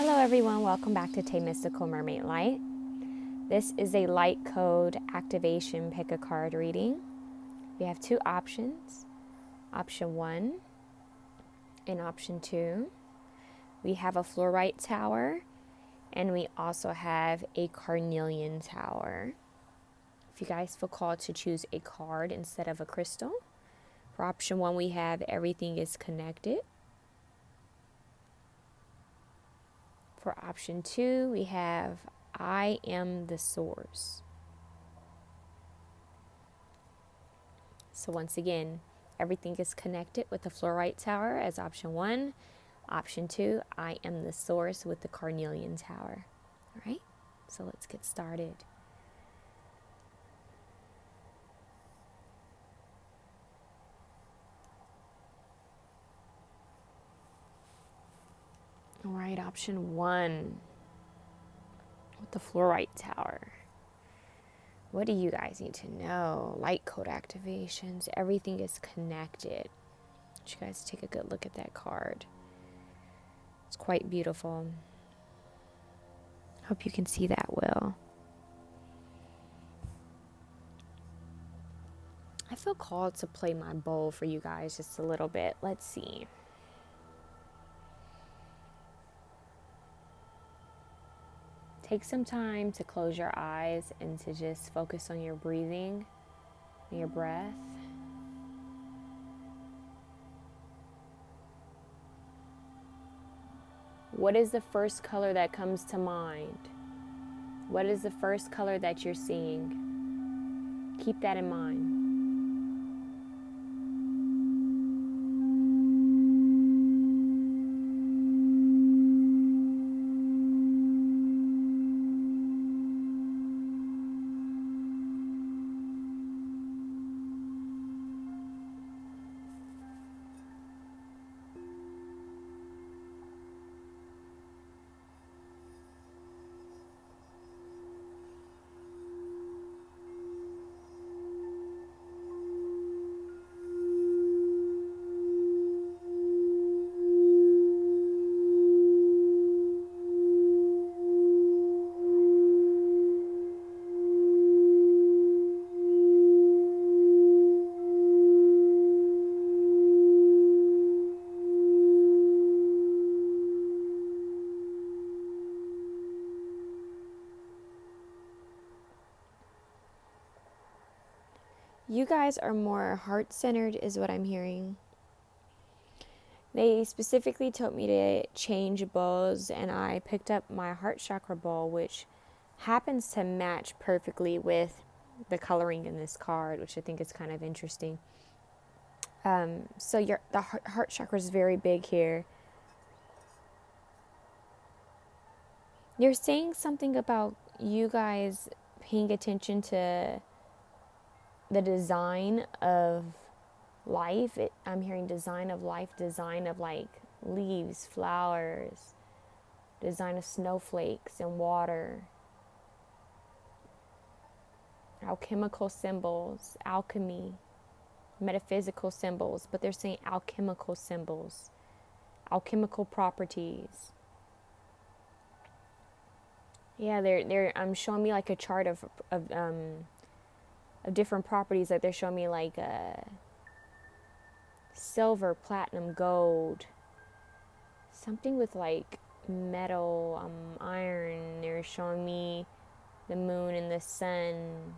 Hello everyone, welcome back to TayMysticalMermaidLight. This is a light code activation pick a card reading. We have two options, option 1 and option 2. We have a fluorite tower and we also have a carnelian tower. If you guys feel called to choose a card instead of a crystal. For option 1 we have everything is connected. For option 2, we have I am the source. So once again, everything is connected with the fluorite tower as option 1. Option 2, I am the source with the carnelian tower. All right, so let's get started. All right, option 1 with the fluorite tower. What do you guys need to know? Light code activations. Everything is connected. You guys take a good look at that card. It's quite beautiful. Hope you can see that well. I feel called to play my bowl for you guys just a little bit. Let's see. Take some time to close your eyes and to just focus on your breathing and your breath. What is the first color that comes to mind? What is the first color that you're seeing? Keep that in mind. You guys are more heart-centered is what I'm hearing. They specifically told me to change bowls, and I picked up my heart chakra bowl, which happens to match perfectly with the coloring in this card, which I think is kind of interesting. So the heart chakra is very big here. You're saying something about you guys paying attention to the design of life. I'm hearing design of life, design of like leaves, flowers, design of snowflakes and water, alchemical symbols, alchemy, metaphysical symbols, but they're saying alchemical symbols, alchemical properties. Yeah, they're showing me like a chart of different properties. Like they're showing me like silver, platinum, gold, something with like metal, iron. They're showing me the moon and the sun.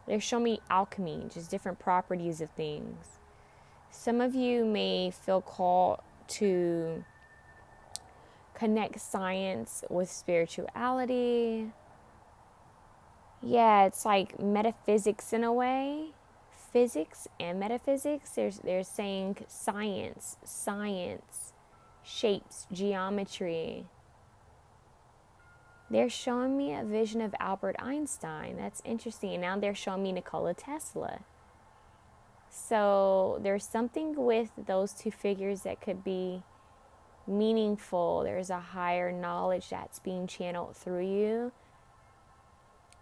They're showing me alchemy, just different properties of things. Some of you may feel called to connect science with spirituality. Yeah, it's like metaphysics in a way. Physics and metaphysics. They're saying science, shapes, geometry. They're showing me a vision of Albert Einstein. That's interesting. And now they're showing me Nikola Tesla. So there's something with those two figures that could be meaningful. There's a higher knowledge that's being channeled through you.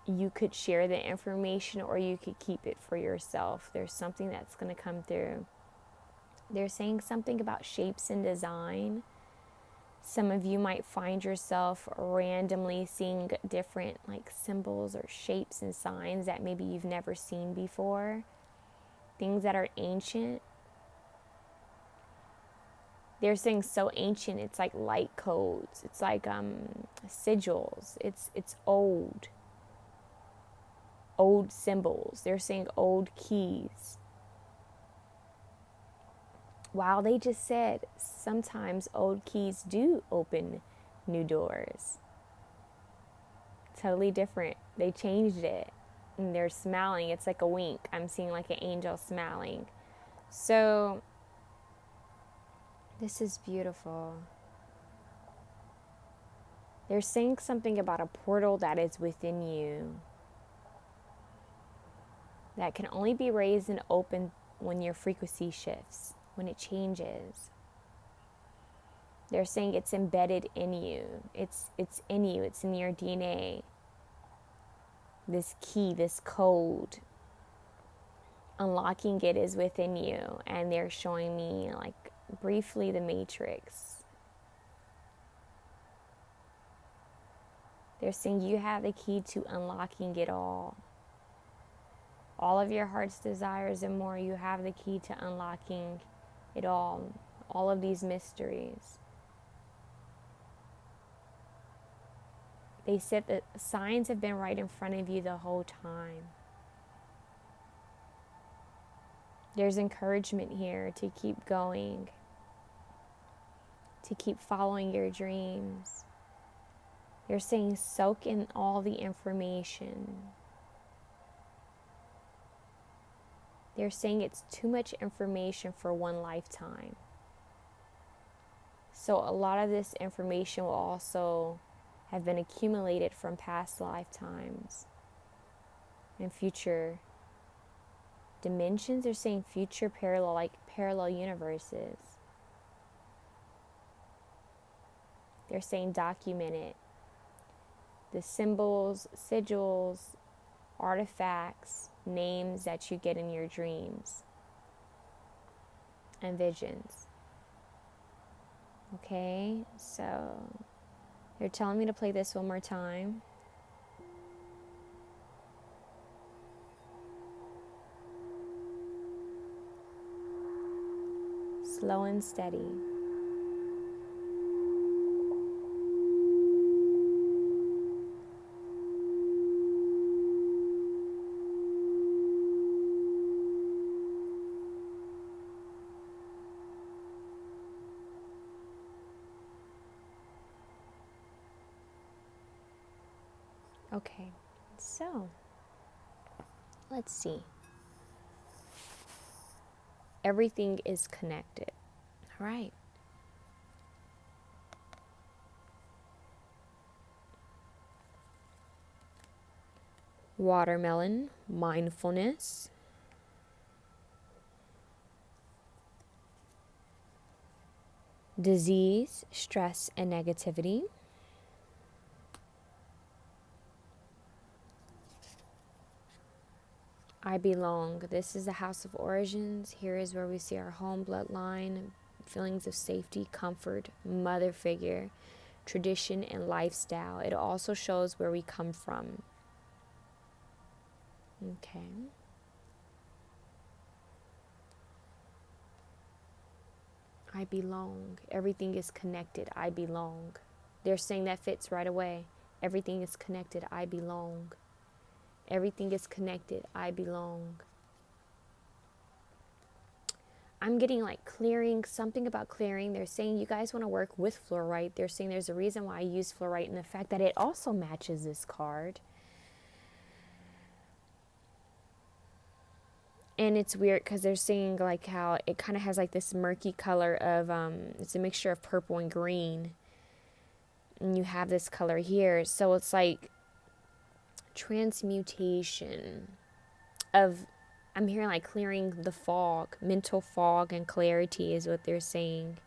You could share the information or you could keep it for yourself. There's something that's going to come through. They're saying something about shapes and design. Some of you might find yourself randomly seeing different like symbols or shapes and signs that maybe you've never seen before. Things that are ancient. They're saying so ancient, it's like light codes. It's like sigils. It's old. Old symbols. They're saying old keys. While they just said sometimes old keys do open new doors. Totally different. They changed it. And they're smiling. It's like a wink. I'm seeing like an angel smiling. So this is beautiful. They're saying something about a portal that is within you that can only be raised and opened when your frequency shifts, when it changes. They're saying it's embedded in you. It's in you. It's in your DNA. This key, this code, unlocking it is within you. And they're showing me like briefly the Matrix. They're saying you have the key to unlocking it all. All of your heart's desires and more, you have the key to unlocking it all of these mysteries. They said that signs have been right in front of you the whole time. There's encouragement here to keep going, to keep following your dreams. They're saying soak in all the information. They're saying it's too much information for one lifetime. So a lot of this information will also have been accumulated from past lifetimes and future dimensions. They're saying future parallel universes. They're saying document it. The symbols, sigils, artifacts, names that you get in your dreams and visions. Okay, so they're telling me to play this one more time. Slow and steady. Okay, so let's see. Everything is connected. All right. Watermelon, mindfulness. Disease, stress, and negativity. I belong. This is the house of origins. Here is where we see our home, bloodline, feelings of safety, comfort, mother figure, tradition, and lifestyle. It also shows where we come from. Okay. I belong. Everything is connected. I belong. They're saying that fits right away. Everything is connected. I belong. Everything is connected. I belong. I'm getting like clearing, something about clearing. They're saying you guys want to work with fluorite. They're saying there's a reason why I use fluorite and the fact that it also matches this card. And it's weird because they're saying like how it kind of has like this murky color of, it's a mixture of purple and green. And you have this color here. So it's like transmutation of, I'm hearing like clearing the fog, mental fog and clarity is what they're saying.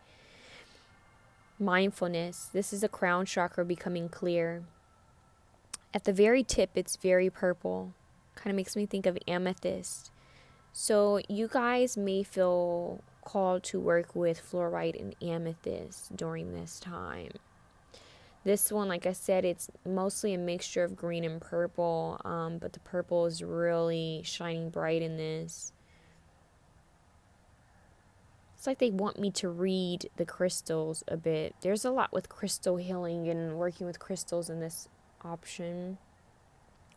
Mindfulness. This is a crown chakra becoming clear. At the very tip, it's very purple. Kind of makes me think of amethyst. So you guys may feel called to work with fluorite and amethyst during this time. This one, like I said, it's mostly a mixture of green and purple, but the purple is really shining bright in this. It's like they want me to read the crystals a bit. There's a lot with crystal healing and working with crystals in this option.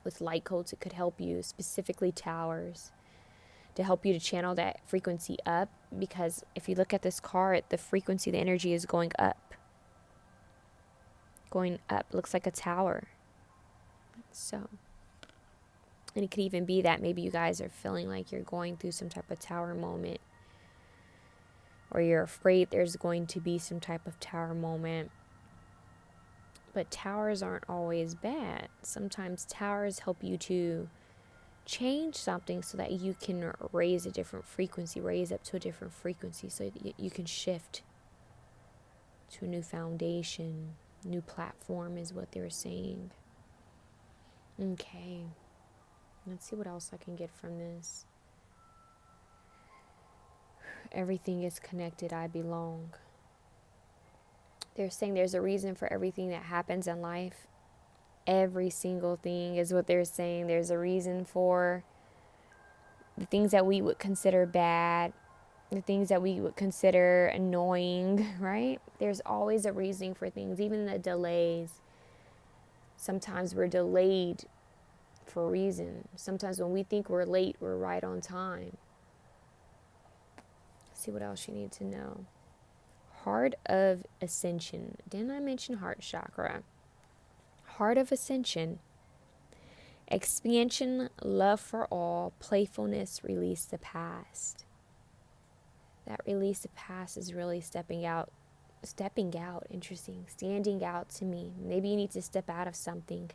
With light codes, it could help you, specifically towers, to help you to channel that frequency up. Because if you look at this card, the frequency, the energy is going up. Going up. Looks like a tower. So, and it could even be that maybe you guys are feeling like you're going through some type of tower moment. Or you're afraid there's going to be some type of tower moment. But towers aren't always bad. Sometimes towers help you to change something so that you can raise a different frequency, raise up to a different frequency, so that you can shift to a new foundation, new platform is what they're saying. Okay. Let's see what else I can get from this. Everything is connected, I belong. They're saying there's a reason for everything that happens in life. Every single thing is what they're saying. There's a reason for the things that we would consider bad, the things that we would consider annoying, right? There's always a reason for things, even the delays. Sometimes we're delayed for a reason. Sometimes when we think we're late, we're right on time. See what else you need to know. Heart of Ascension. Didn't I mention heart chakra? Heart of Ascension. Expansion, love for all, playfulness, release the past. That release the past is really stepping out, interesting, standing out to me. Maybe you need to step out of something,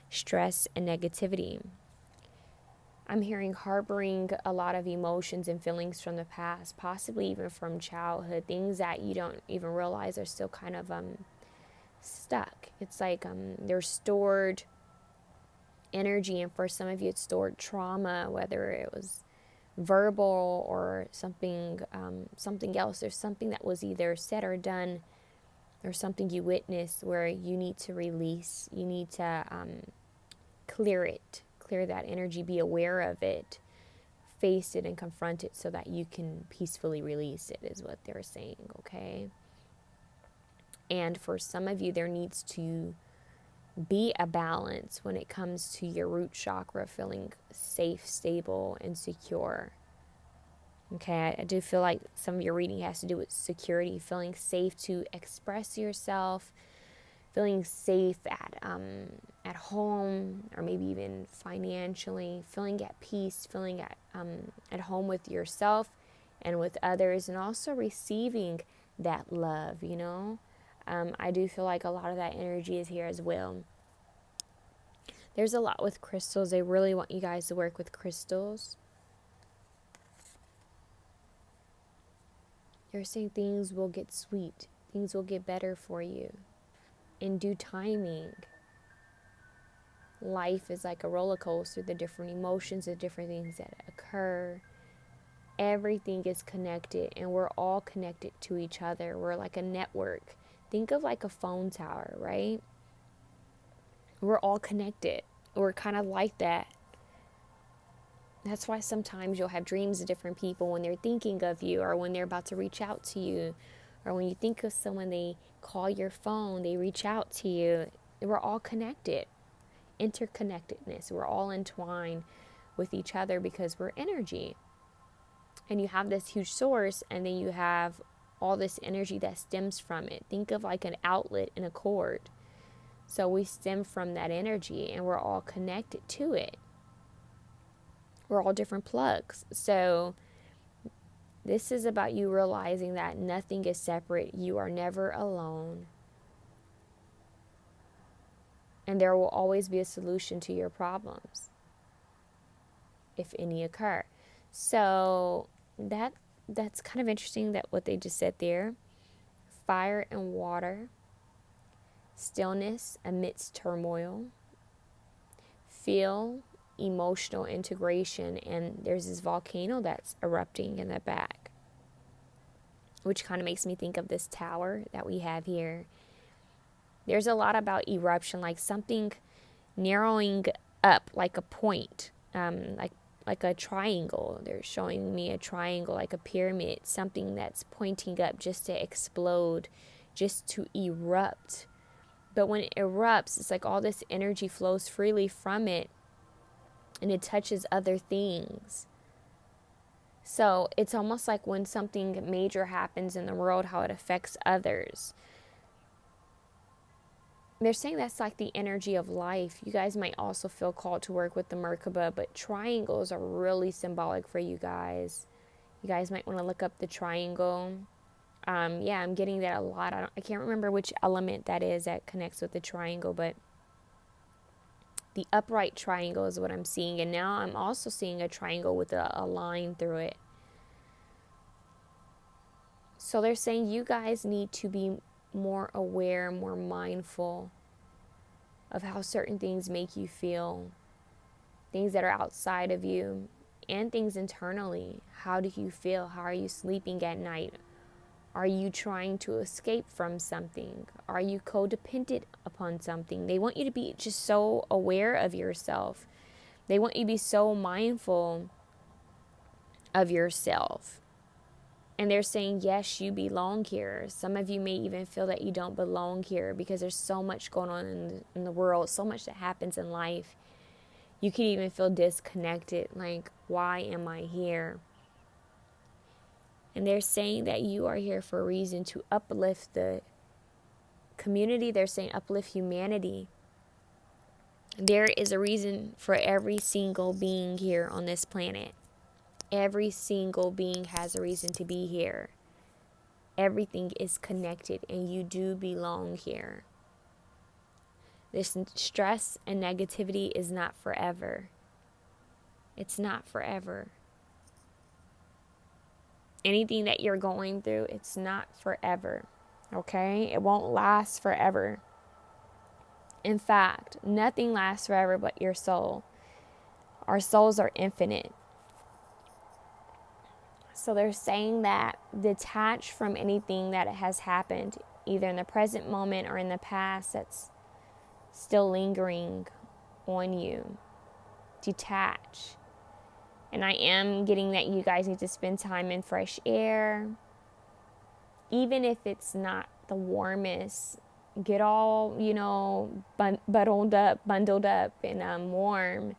stress and negativity. I'm hearing harboring a lot of emotions and feelings from the past, possibly even from childhood, things that you don't even realize are still kind of stuck. It's like there's stored energy, and for some of you it's stored trauma, whether it was verbal or something else. There's something that was either said or done, or something you witnessed where you need to release, you need to clear that energy, be aware of it, face it and confront it so that you can peacefully release it, is what they're saying, okay? And for some of you, there needs to be a balance when it comes to your root chakra feeling safe, stable, and secure. Okay, I do feel like some of your reading has to do with security, feeling safe to express yourself, feeling safe at home, or maybe even financially, feeling at peace, feeling at home with yourself and with others, and also receiving that love, you know. I do feel like a lot of that energy is here as well. There's a lot with crystals. They really want you guys to work with crystals. They're saying things will get sweet. Things will get better for you in due timing. Life is like a roller coaster. The different emotions, the different things that occur. Everything is connected, and we're all connected to each other. We're like a network. Think of like a phone tower, right? We're all connected. We're kind of like that. That's why sometimes you'll have dreams of different people when they're thinking of you, or when they're about to reach out to you, or when you think of someone, they call your phone, they reach out to you. We're all connected. Interconnectedness. We're all entwined with each other because we're energy. And you have this huge source, and then you have all this energy that stems from it. Think of like an outlet in a cord. So we stem from that energy, and we're all connected to it. We're all different plugs. So this is about you realizing that nothing is separate. You are never alone. And there will always be a solution to your problems, if any occur. So that's kind of interesting, that what they just said there. Fire and water. Stillness amidst turmoil. Feel emotional integration, and there's this volcano that's erupting in the back. which kind of makes me think of this tower that we have here. There's a lot about eruption, like something narrowing up, like a point, like a triangle. They're showing me a triangle, like a pyramid, something that's pointing up just to explode, just to erupt. But when it erupts, it's like all this energy flows freely from it, and it touches other things. So it's almost like when something major happens in the world, how it affects others. They're saying that's like the energy of life. You guys might also feel called to work with the Merkaba, but triangles are really symbolic for you guys. You guys might want to look up the triangle. Yeah, I'm getting that a lot. I can't remember which element that is that connects with the triangle, but the upright triangle is what I'm seeing. And now I'm also seeing a triangle with a line through it. So they're saying you guys need to be more aware, more mindful of how certain things make you feel. Things that are outside of you and things internally. How do you feel? How are you sleeping at night? Are you trying to escape from something? Are you codependent upon something? They want you to be just so aware of yourself. They want you to be so mindful of yourself. And they're saying, yes, you belong here. Some of you may even feel that you don't belong here because there's so much going on in the world, so much that happens in life. You could even feel disconnected, like, why am I here? And they're saying that you are here for a reason, to uplift the community. They're saying uplift humanity. There is a reason for every single being here on this planet. Every single being has a reason to be here. Everything is connected, and you do belong here. This stress and negativity is not forever. It's not forever. Anything that you're going through, it's not forever. Okay? It won't last forever. In fact, nothing lasts forever but your soul. Our souls are infinite. So they're saying that detach from anything that has happened, either in the present moment or in the past, that's still lingering on you. Detach. And I am getting that you guys need to spend time in fresh air. Even if it's not the warmest, get all, bundled up and warm,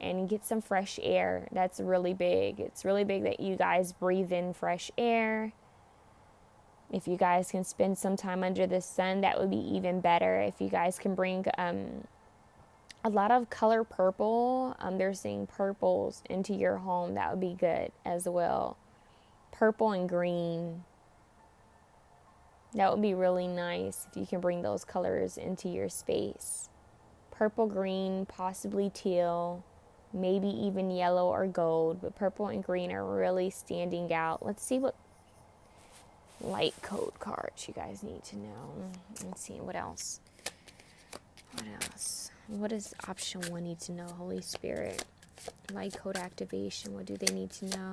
and get some fresh air. That's really big. It's really big that you guys breathe in fresh air. If you guys can spend some time under the sun, that would be even better. If you guys can bring a lot of color purple, they're saying purples into your home, that would be good as well. Purple and green. That would be really nice if you can bring those colors into your space. Purple, green, possibly teal, maybe even yellow or gold, but purple and green are really standing out. Let's see what light code cards you guys need to know. Let's see what else. What else? What does option 1 need to know? Holy Spirit. Light code activation. What do they need to know?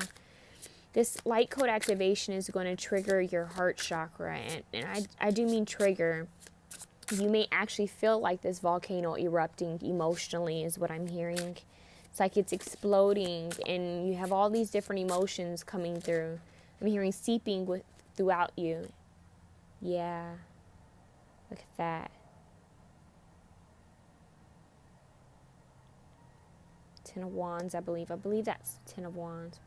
This light code activation is going to trigger your heart chakra. And I do mean trigger. You may actually feel like this volcano erupting emotionally is what I'm hearing. It's like it's exploding and you have all these different emotions coming through. I'm hearing seeping throughout you. Yeah. Look at that. 10 of Wands, I believe. I believe that's 10 of Wands.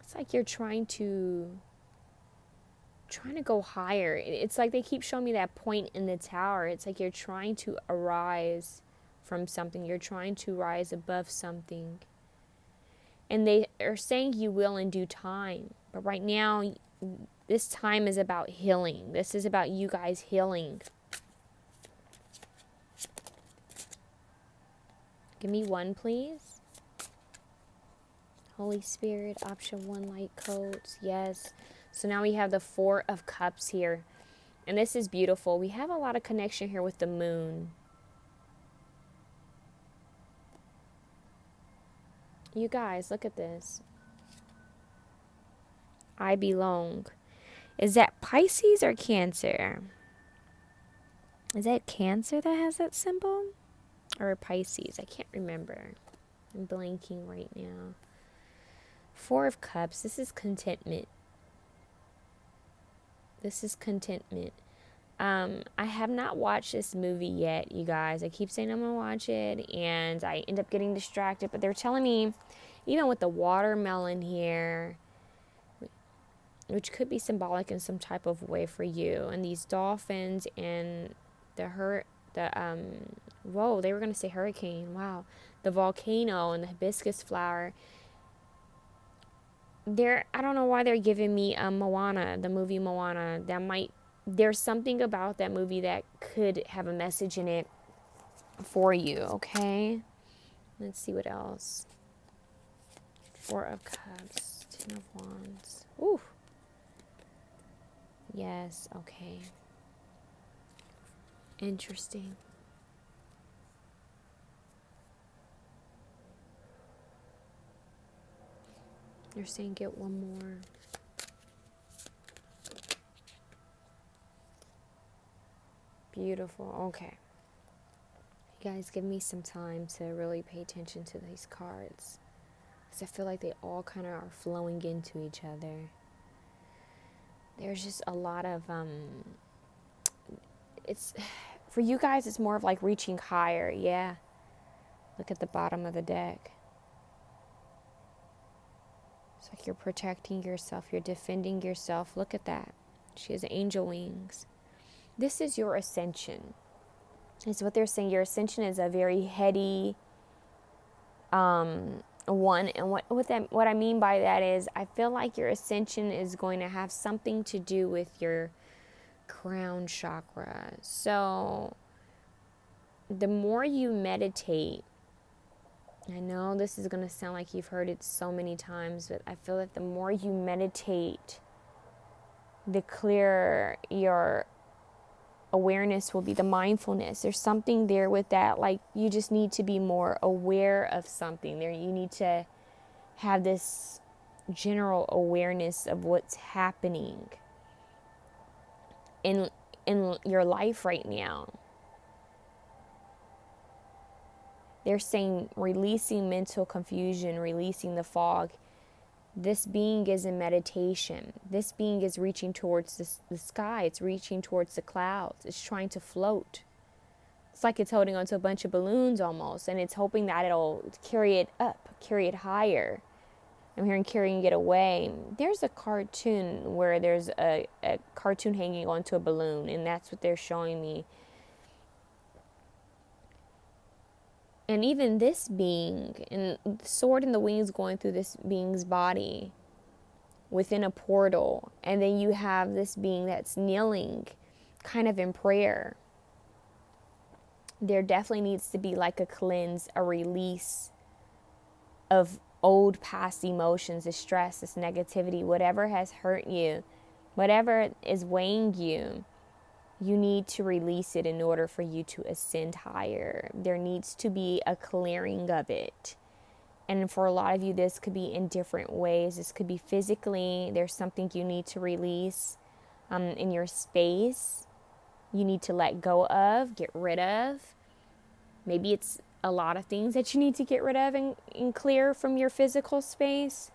It's like you're trying to go higher. It's like they keep showing me that point in the tower. It's like you're trying to arise from something. You're trying to rise above something. And they are saying you will in due time. But right now, this time is about healing. This is about you guys healing. Give me 1, please. Holy Spirit, option 1, light codes. Yes. So now we have the 4 of Cups here. And this is beautiful. We have a lot of connection here with the moon. You guys, look at this. I belong. Is that Pisces or Cancer? Is that Cancer that has that symbol? Or Pisces? I can't remember. I'm blanking right now. Four of Cups. This is contentment. This is contentment. I have not watched this movie yet, you guys. I keep saying I'm going to watch it, and I end up getting distracted. But they're telling me, even with the watermelon here, which could be symbolic in some type of way for you, and these dolphins and they were going to say hurricane. Wow. The volcano and the hibiscus flower. I don't know why they're giving me Moana, the movie Moana. There's something about that movie that could have a message in it for you, okay? Let's see what else. Four of Cups, Ten of Wands. Ooh. Yes, okay. Interesting. They're saying get one more. Beautiful. Okay. You guys, give me some time to really pay attention to these cards, because I feel like they all kind of are flowing into each other. There's just a lot of it's for you guys, it's more of like reaching higher. Yeah. Look at the bottom of the deck. It's like you're protecting yourself, you're defending yourself. Look at that. She has angel wings. This is your ascension. Is what they're saying. Your ascension is a very heady one, and what I mean by that is I feel like your ascension is going to have something to do with your crown chakra. So the more you meditate, I know this is going to sound like you've heard it so many times, but I feel that the more you meditate, the clearer your awareness will be, the mindfulness. There's something there with that. Like, you just need to be more aware of something there. You need to have this general awareness of what's happening in your life right now. They're saying releasing mental confusion, releasing the fog. This being is in meditation. This being is reaching towards the sky. It's reaching towards the clouds. It's trying to float. It's like it's holding onto a bunch of balloons almost, and it's hoping that it'll carry it up, carry it higher. I'm hearing carrying it away. There's a cartoon where there's a cartoon hanging onto a balloon, and that's what they're showing me. And even this being, and the sword and the wings going through this being's body within a portal. And then you have this being that's kneeling kind of in prayer. There definitely needs to be like a cleanse, a release of old past emotions, this stress, this negativity, whatever has hurt you, whatever is weighing you. You need to release it in order for you to ascend higher. There needs to be a clearing of it. And for a lot of you, this could be in different ways. This could be physically. There's something you need to release in your space. You need to let go of, get rid of. Maybe it's a lot of things that you need to get rid of and clear from your physical space.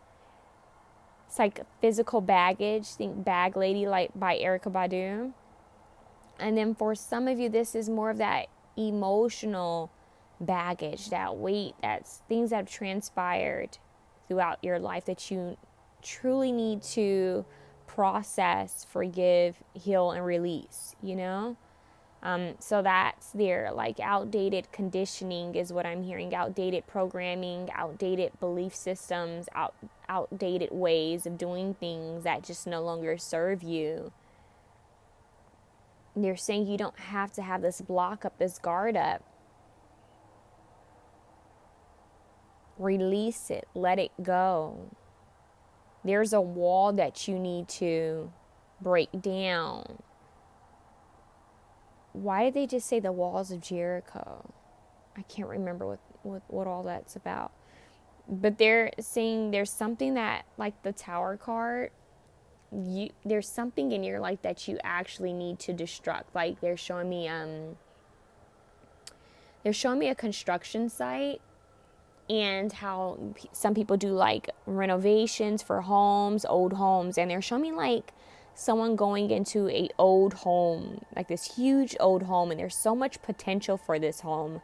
It's like physical baggage. Think Bag Lady, like by Erykah Badu. And then for some of you, this is more of that emotional baggage, that weight, that's things that have transpired throughout your life that you truly need to process, forgive, heal, and release, you know? So that's there, like outdated conditioning is what I'm hearing, outdated programming, outdated belief systems, outdated ways of doing things that just no longer serve you. They're saying you don't have to have this block up, this guard up. Release it. Let it go. There's a wall that you need to break down. Why did they just say the walls of Jericho? I can't remember what all that's about. But they're saying there's something that, like the Tower card, there's something in your life that you actually need to destruct. Like they're showing me a construction site, and how some people do like renovations for homes, old homes, and they're showing me like someone going into a old home, like this huge old home, and there's so much potential for this home,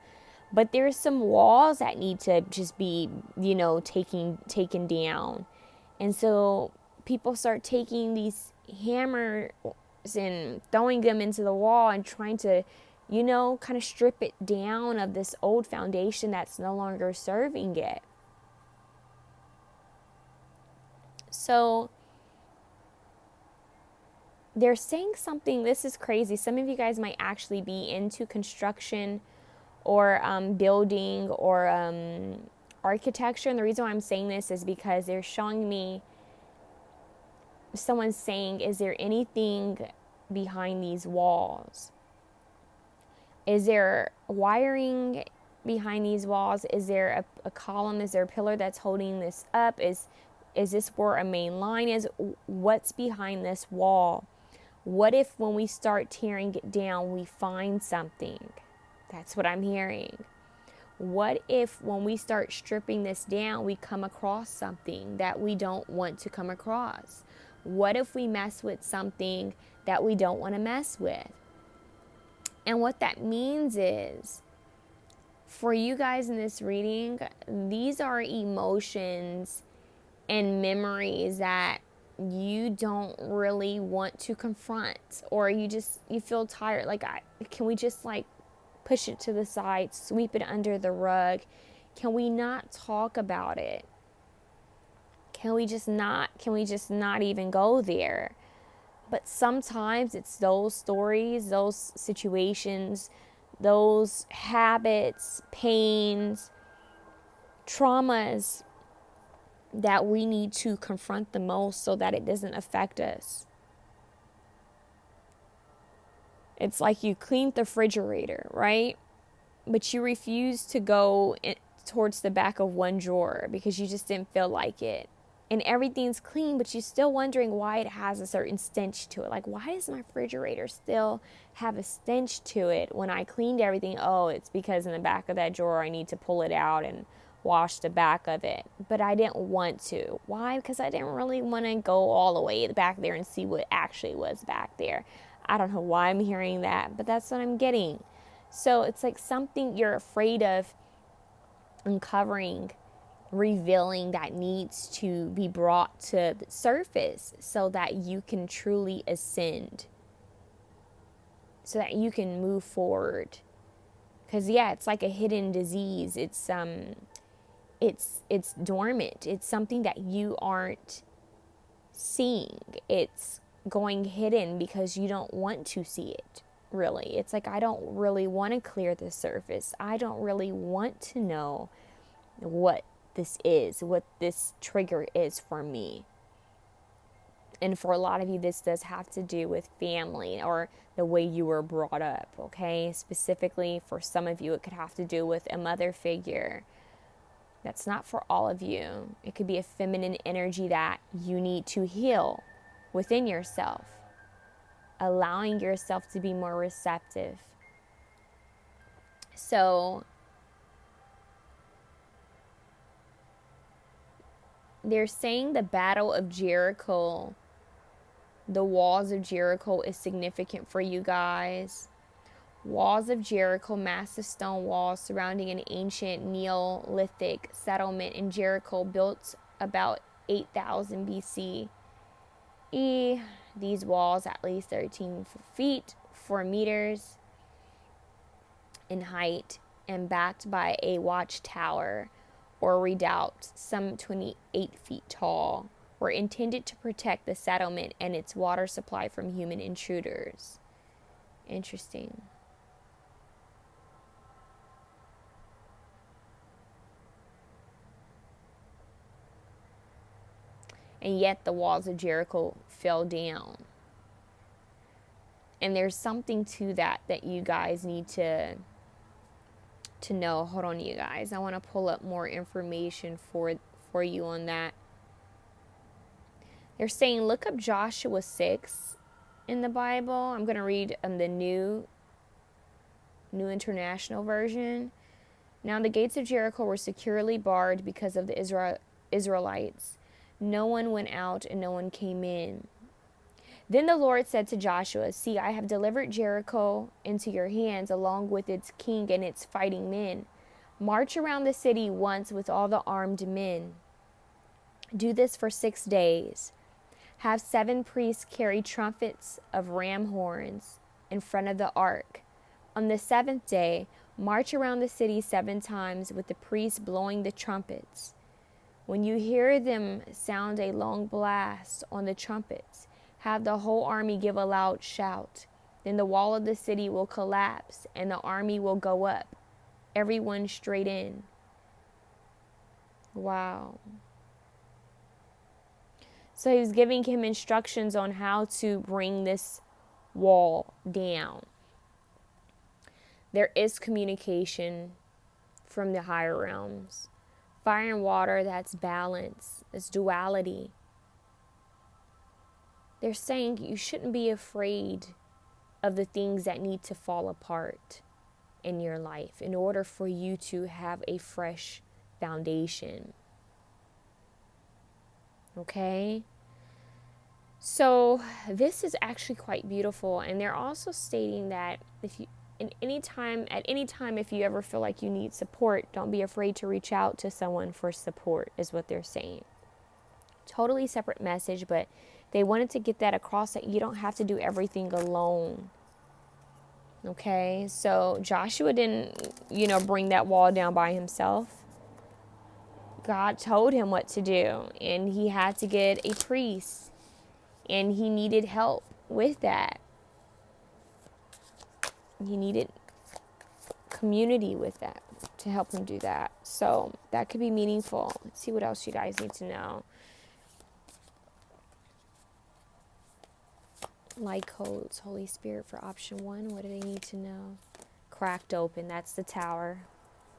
but there's some walls that need to just be, taken down. And so people start taking these hammers and throwing them into the wall and trying to, kind of strip it down of this old foundation that's no longer serving it. So they're saying something, this is crazy. Some of you guys might actually be into construction or building or architecture. And the reason why I'm saying this is because they're showing me someone saying, is there anything behind these walls? Is there wiring behind these walls? Is there a column? Is there a pillar that's holding this up? Is this where a main line is? What's behind this wall? What if when we start tearing it down, we find something? That's what I'm hearing. What if when we start stripping this down, we come across something that we don't want to come across? What if we mess with something that we don't want to mess with? And what that means is, for you guys in this reading, these are emotions and memories that you don't really want to confront, or you feel tired. Like, can we just like push it to the side, sweep it under the rug? Can we not talk about it? Can we just not even go there? But sometimes it's those stories, those situations, those habits, pains, traumas that we need to confront the most so that it doesn't affect us. It's like you cleaned the refrigerator, right? But you refuse to go towards the back of one drawer because you just didn't feel like it. And everything's clean, but you're still wondering why it has a certain stench to it. Like, why does my refrigerator still have a stench to it when I cleaned everything? Oh, it's because in the back of that drawer, I need to pull it out and wash the back of it. But I didn't want to. Why? Because I didn't really want to go all the way back there and see what actually was back there. I don't know why I'm hearing that, but that's what I'm getting. So it's like something you're afraid of uncovering, revealing, that needs to be brought to the surface so that you can truly ascend, so that you can move forward. Because it's like a hidden disease. It's dormant. It's something that you aren't seeing. It's going hidden because you don't want to see it. Really, it's like, I don't really want to clear the surface. I don't really want to know what this is, what this trigger is for me. And for a lot of you, this does have to do with family or the way you were brought up, okay? Specifically, for some of you, it could have to do with a mother figure. That's not for all of you. It could be a feminine energy that you need to heal within yourself, allowing yourself to be more receptive. So they're saying the Battle of Jericho, the walls of Jericho, is significant for you guys. Walls of Jericho, massive stone walls surrounding an ancient Neolithic settlement in Jericho built about 8,000 BC. These walls, at least 13 feet, 4 meters in height, and backed by a watchtower or redoubt some 28 feet tall, were intended to protect the settlement and its water supply from human intruders. Interesting. And yet the walls of Jericho fell down. And there's something to that you guys need to to know. Hold on, you guys. I want to pull up more information for you on that. They're saying, look up Joshua 6 in the Bible. I'm going to read the New International Version. Now the gates of Jericho were securely barred because of the Israelites. No one went out and no one came in. Then the Lord said to Joshua, see, I have delivered Jericho into your hands, along with its king and its fighting men. March around the city once with all the armed men. Do this for 6 days. Have 7 priests carry trumpets of ram horns in front of the ark. On the 7th day, march around the city 7 times with the priests blowing the trumpets. When you hear them sound a long blast on the trumpets, have the whole army give a loud shout. Then the wall of the city will collapse and the army will go up, everyone straight in. Wow. So he was giving him instructions on how to bring this wall down. There is communication from the higher realms. Fire and water, that's balance, that's duality. They're saying you shouldn't be afraid of the things that need to fall apart in your life in order for you to have a fresh foundation. Okay? So this is actually quite beautiful, and they're also stating that if you at any time if you ever feel like you need support, don't be afraid to reach out to someone for support, is what they're saying. Totally separate message, but they wanted to get that across, that you don't have to do everything alone. Okay? So Joshua didn't, bring that wall down by himself. God told him what to do, and he had to get a priest, and he needed help with that. He needed community with that to help him do that. So that could be meaningful. Let's see what else you guys need to know. Light codes, Holy Spirit for option 1. What do they need to know? Cracked open. That's the tower.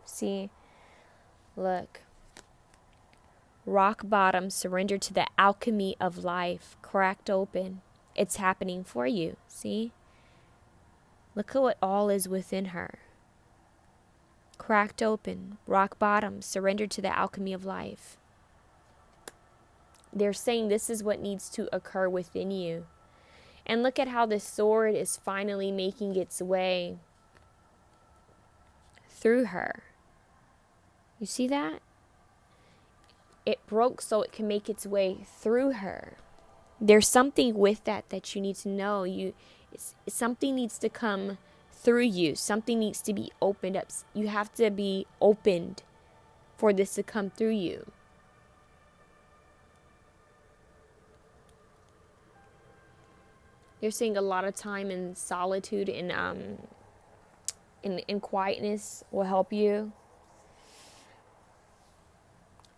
See? Look. Rock bottom, surrender to the alchemy of life. Cracked open. It's happening for you. See? Look at what all is within her. Cracked open. Rock bottom, surrender to the alchemy of life. They're saying this is what needs to occur within you. And look at how this sword is finally making its way through her. You see that? It broke so it can make its way through her. There's something with that you need to know. Something needs to come through you. Something needs to be opened up. You have to be opened for this to come through you. You're seeing a lot of time in solitude and in quietness will help you.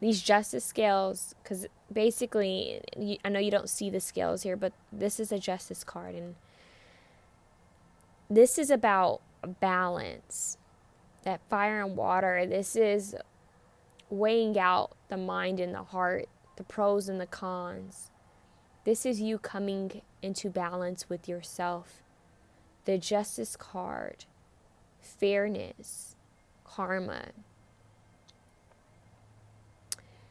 These justice scales, because basically, I know you don't see the scales here, but this is a justice card, and this is about balance. That fire and water, this is weighing out the mind and the heart, the pros and the cons. This is you coming into balance with yourself. The justice card, fairness, karma.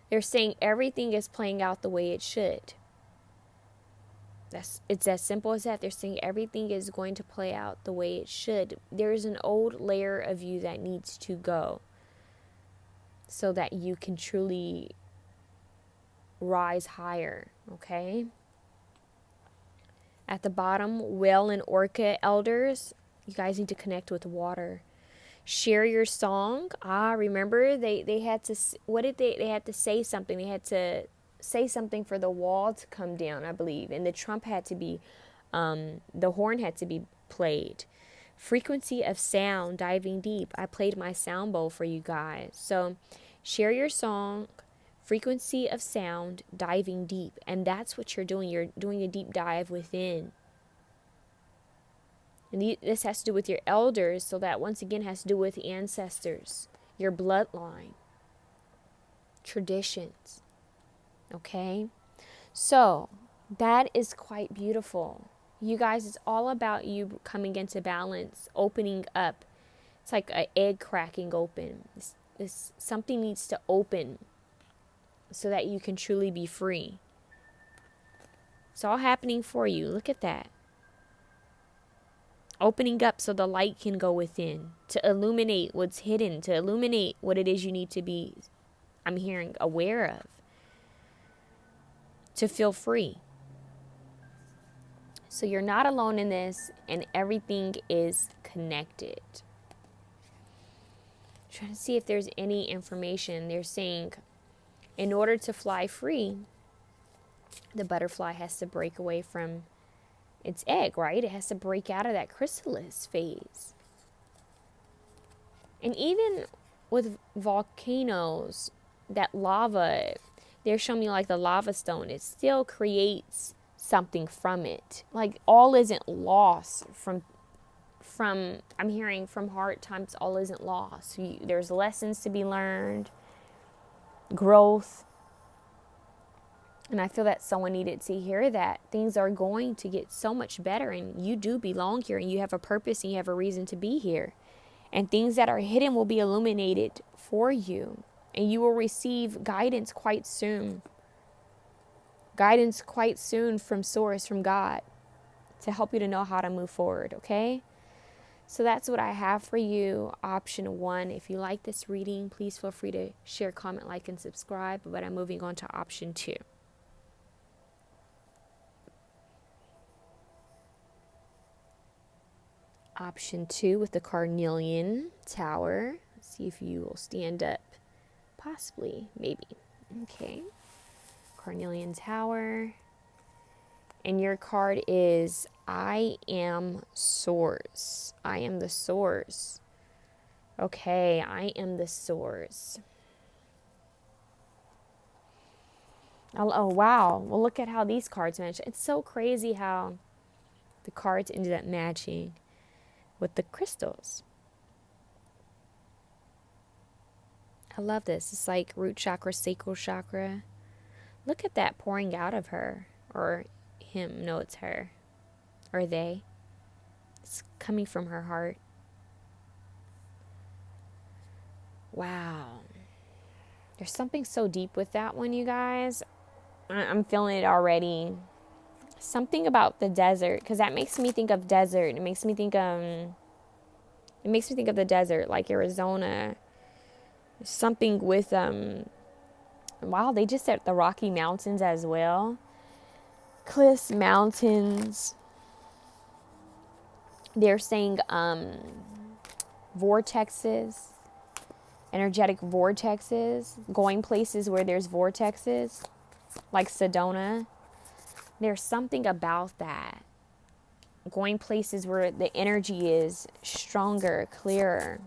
They're saying everything is playing out the way it should. It's as simple as that. They're saying everything is going to play out the way it should. There's an old layer of you that needs to go so that you can truly rise higher, okay? At the bottom, whale and orca elders, you guys need to connect with water. Share your song. Remember they had to, they had to say something. They had to say something for the wall to come down, I believe. And the trump had to be, the horn had to be played. Frequency of sound, diving deep. I played my sound bowl for you guys. So share your song. Frequency of sound, diving deep. And that's what you're doing. You're doing a deep dive within. And this has to do with your elders, so that once again has to do with ancestors, your bloodline, traditions. Okay? So, that is quite beautiful. You guys, it's all about you coming into balance, opening up. It's like an egg cracking open. Something needs to open so that you can truly be free. It's all happening for you. Look at that. Opening up so the light can go within, to illuminate what's hidden, to illuminate what it is you need to be, I'm hearing, aware of, to feel free. So you're not alone in this, and everything is connected. I'm trying to see if there's any information. They're saying in order to fly free, the butterfly has to break away from its egg, right? It has to break out of that chrysalis phase. And even with volcanoes, that lava, they're showing me like the lava stone, it still creates something from it. Like all isn't lost from I'm hearing from hard times, all isn't lost. There's lessons to be learned, growth. And I feel that someone needed to hear that things are going to get so much better, and you do belong here, and you have a purpose, and you have a reason to be here. And things that are hidden will be illuminated for you, and you will receive guidance quite soon. Guidance quite soon from Source, from God, to help you to know how to move forward, okay? So that's what I have for you, option 1. If you like this reading, please feel free to share, comment, like, and subscribe. But I'm moving on to option 2. Option 2 with the Carnelian Tower. Let's see if you will stand up. Possibly, maybe. Okay. Carnelian Tower. And your card is I am Source. I am the Source. Okay, I am the Source. Oh, wow. Well, look at how these cards match. It's so crazy how the cards ended up matching with the crystals. I love this. It's like root chakra, sacral chakra. Look at that pouring out of her. Or him. No, it's her. Or they. It's coming from her heart. Wow. There's something so deep with that one, you guys. I'm feeling it already. Something about the desert, because that makes me think of desert. It makes me think of the desert, like Arizona. Something with wow, they just said the Rocky Mountains as well. Cliffs, mountains. They're saying vortexes, energetic vortexes, going places where there's vortexes, like Sedona. There's something about that. Going places where the energy is stronger, clearer.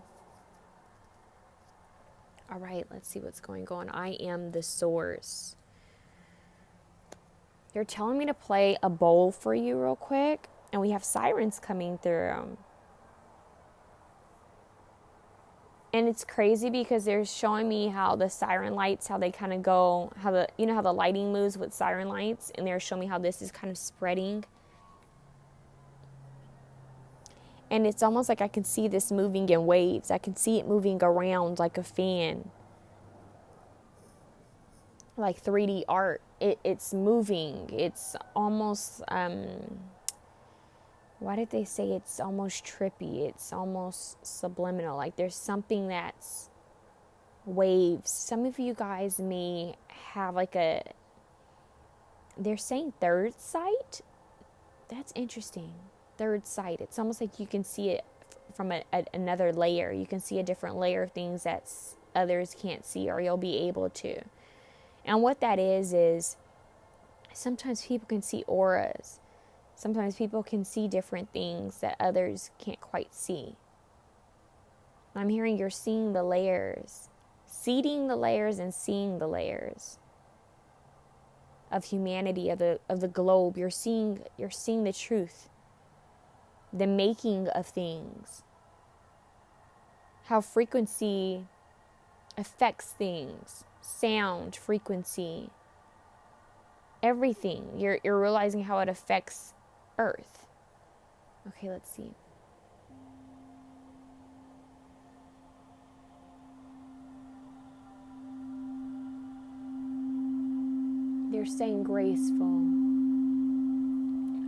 All right, let's see what's going on. I am the Source. They're telling me to play a bowl for you real quick. And we have sirens coming through. And it's crazy because they're showing me how the siren lights, how they kind of go, how the lighting moves with siren lights. And they're showing me how this is kind of spreading. And it's almost like I can see this moving in waves. I can see it moving around like a fan. Like 3D art. It's moving. It's almost, why did they say it's almost trippy? It's almost subliminal. Like there's something that's waves. Some of you guys may have like they're saying third sight. That's interesting. Third sight. It's almost like you can see it from another layer. You can see a different layer of things that others can't see, or you'll be able to. And what that is sometimes people can see auras. Sometimes people can see different things that others can't quite see. I'm hearing you're seeing the layers, seeding the layers and seeing the layers of humanity, of the globe. You're seeing the truth. the making of things, how frequency affects things, sound, frequency, everything. You're realizing how it affects Earth. Okay, let's see. They're saying graceful.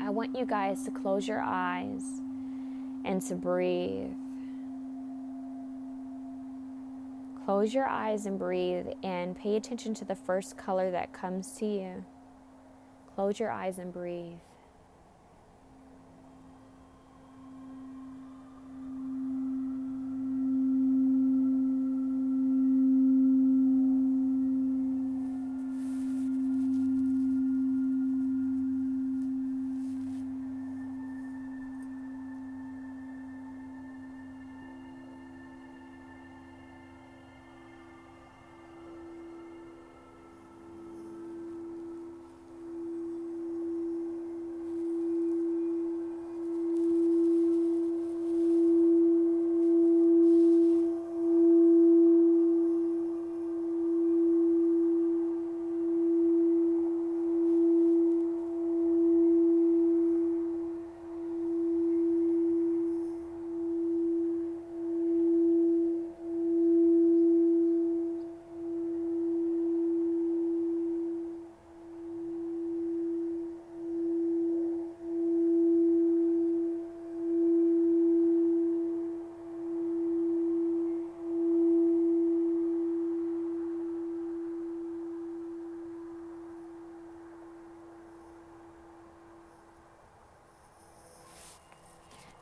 I want you guys to close your eyes and to breathe. Close your eyes and breathe and pay attention to the first color that comes to you. Close your eyes and breathe.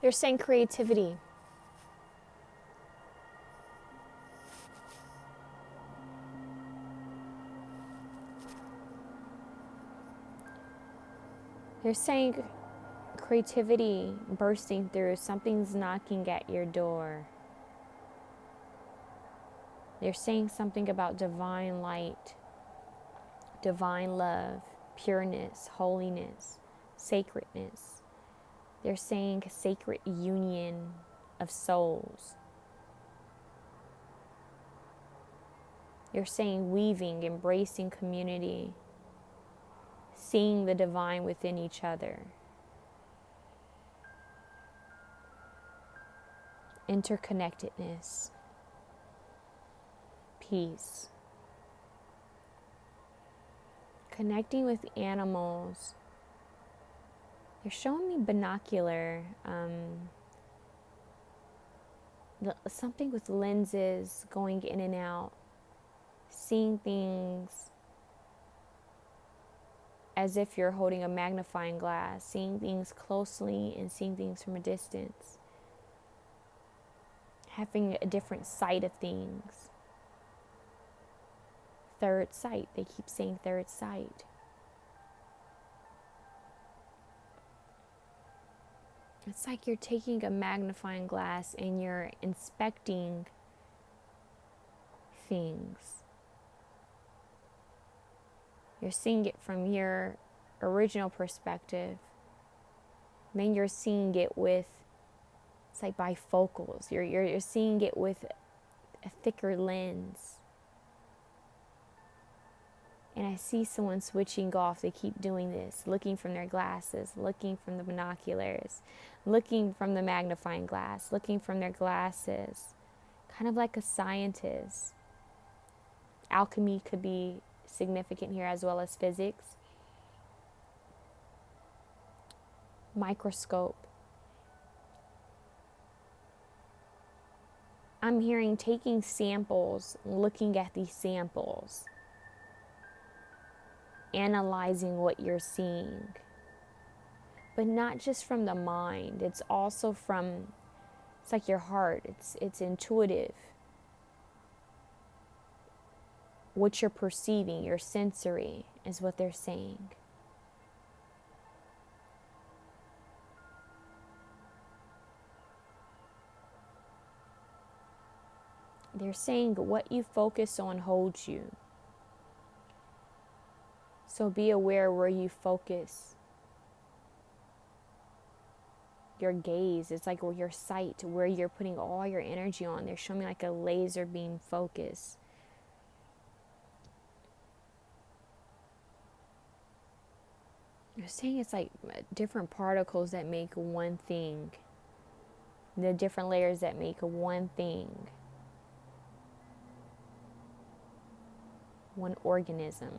They're saying creativity. They're saying creativity bursting through. Something's knocking at your door. They're saying something about divine light, divine love, pureness, holiness, sacredness. They're saying sacred union of souls. They're saying weaving, embracing community, seeing the divine within each other. Interconnectedness, peace. Connecting with animals. They're showing me binocular, something with lenses going in and out, seeing things as if you're holding a magnifying glass, seeing things closely and seeing things from a distance, having a different sight of things. Third sight, they keep saying third sight. It's like you're taking a magnifying glass and you're inspecting things. You're seeing it from your original perspective. Then you're seeing it with, it's like bifocals. You're seeing it with a thicker lens. And I see someone switching off. They keep doing this, looking from their glasses, looking from the binoculars, looking from the magnifying glass, looking from their glasses, kind of like a scientist. Alchemy could be significant here as well as physics. Microscope. I'm hearing taking samples, looking at these samples, analyzing what you're seeing. But not just from the mind, it's also from, it's like your heart, it's intuitive. What you're perceiving, your sensory, is what they're saying. They're saying what you focus on holds you. So be aware where you focus. your gaze. It's like your sight, where you're putting all your energy on. They're showing me like a laser beam focus. They're saying it's like different particles that make one thing. The different layers that make one thing. One organism.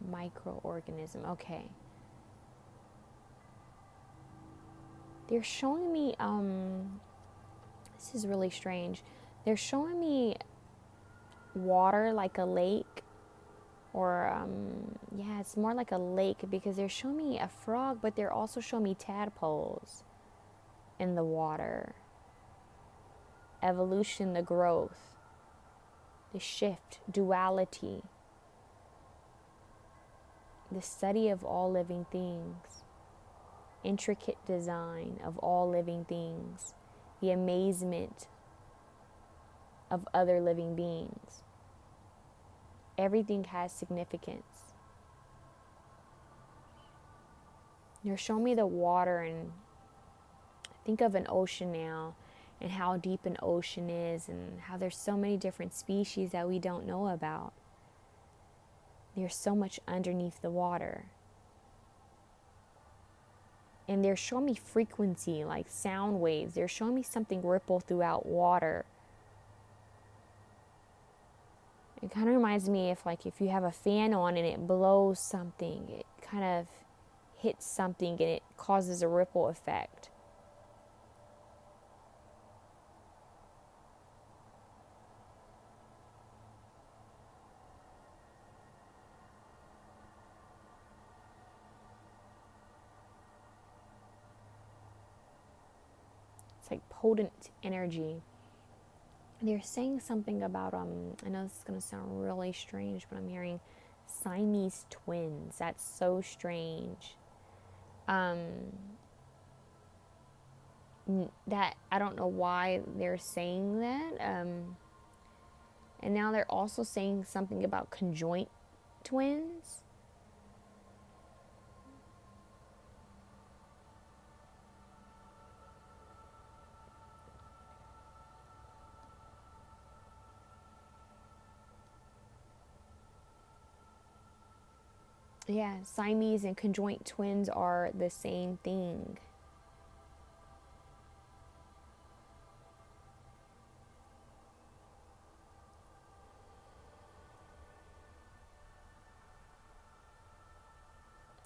Microorganism. Okay. They're showing me, this is really strange. They're showing me water like a lake, or, yeah, it's more like a lake, because they're showing me a frog, but they're also showing me tadpoles in the water. Evolution, the growth, the shift, duality, the study of all living things, intricate design of all living things, the amazement of other living beings. Everything has significance. You're showing me the water, and think of an ocean now, and how deep an ocean is, and how there's so many different species that we don't know about. There's so much underneath the water. And they're showing me frequency, like sound waves. They're showing me something ripple throughout water. It kind of reminds me of like if you have a fan on and it blows something, it kind of hits something and it causes a ripple effect. It's like potent energy. They're saying something about, I know this is going to sound really strange, but I'm hearing Siamese twins. That's so strange. That, I don't know why they're saying that. And now they're also saying something about conjoint twins. Yeah, Siamese and conjoint twins are the same thing.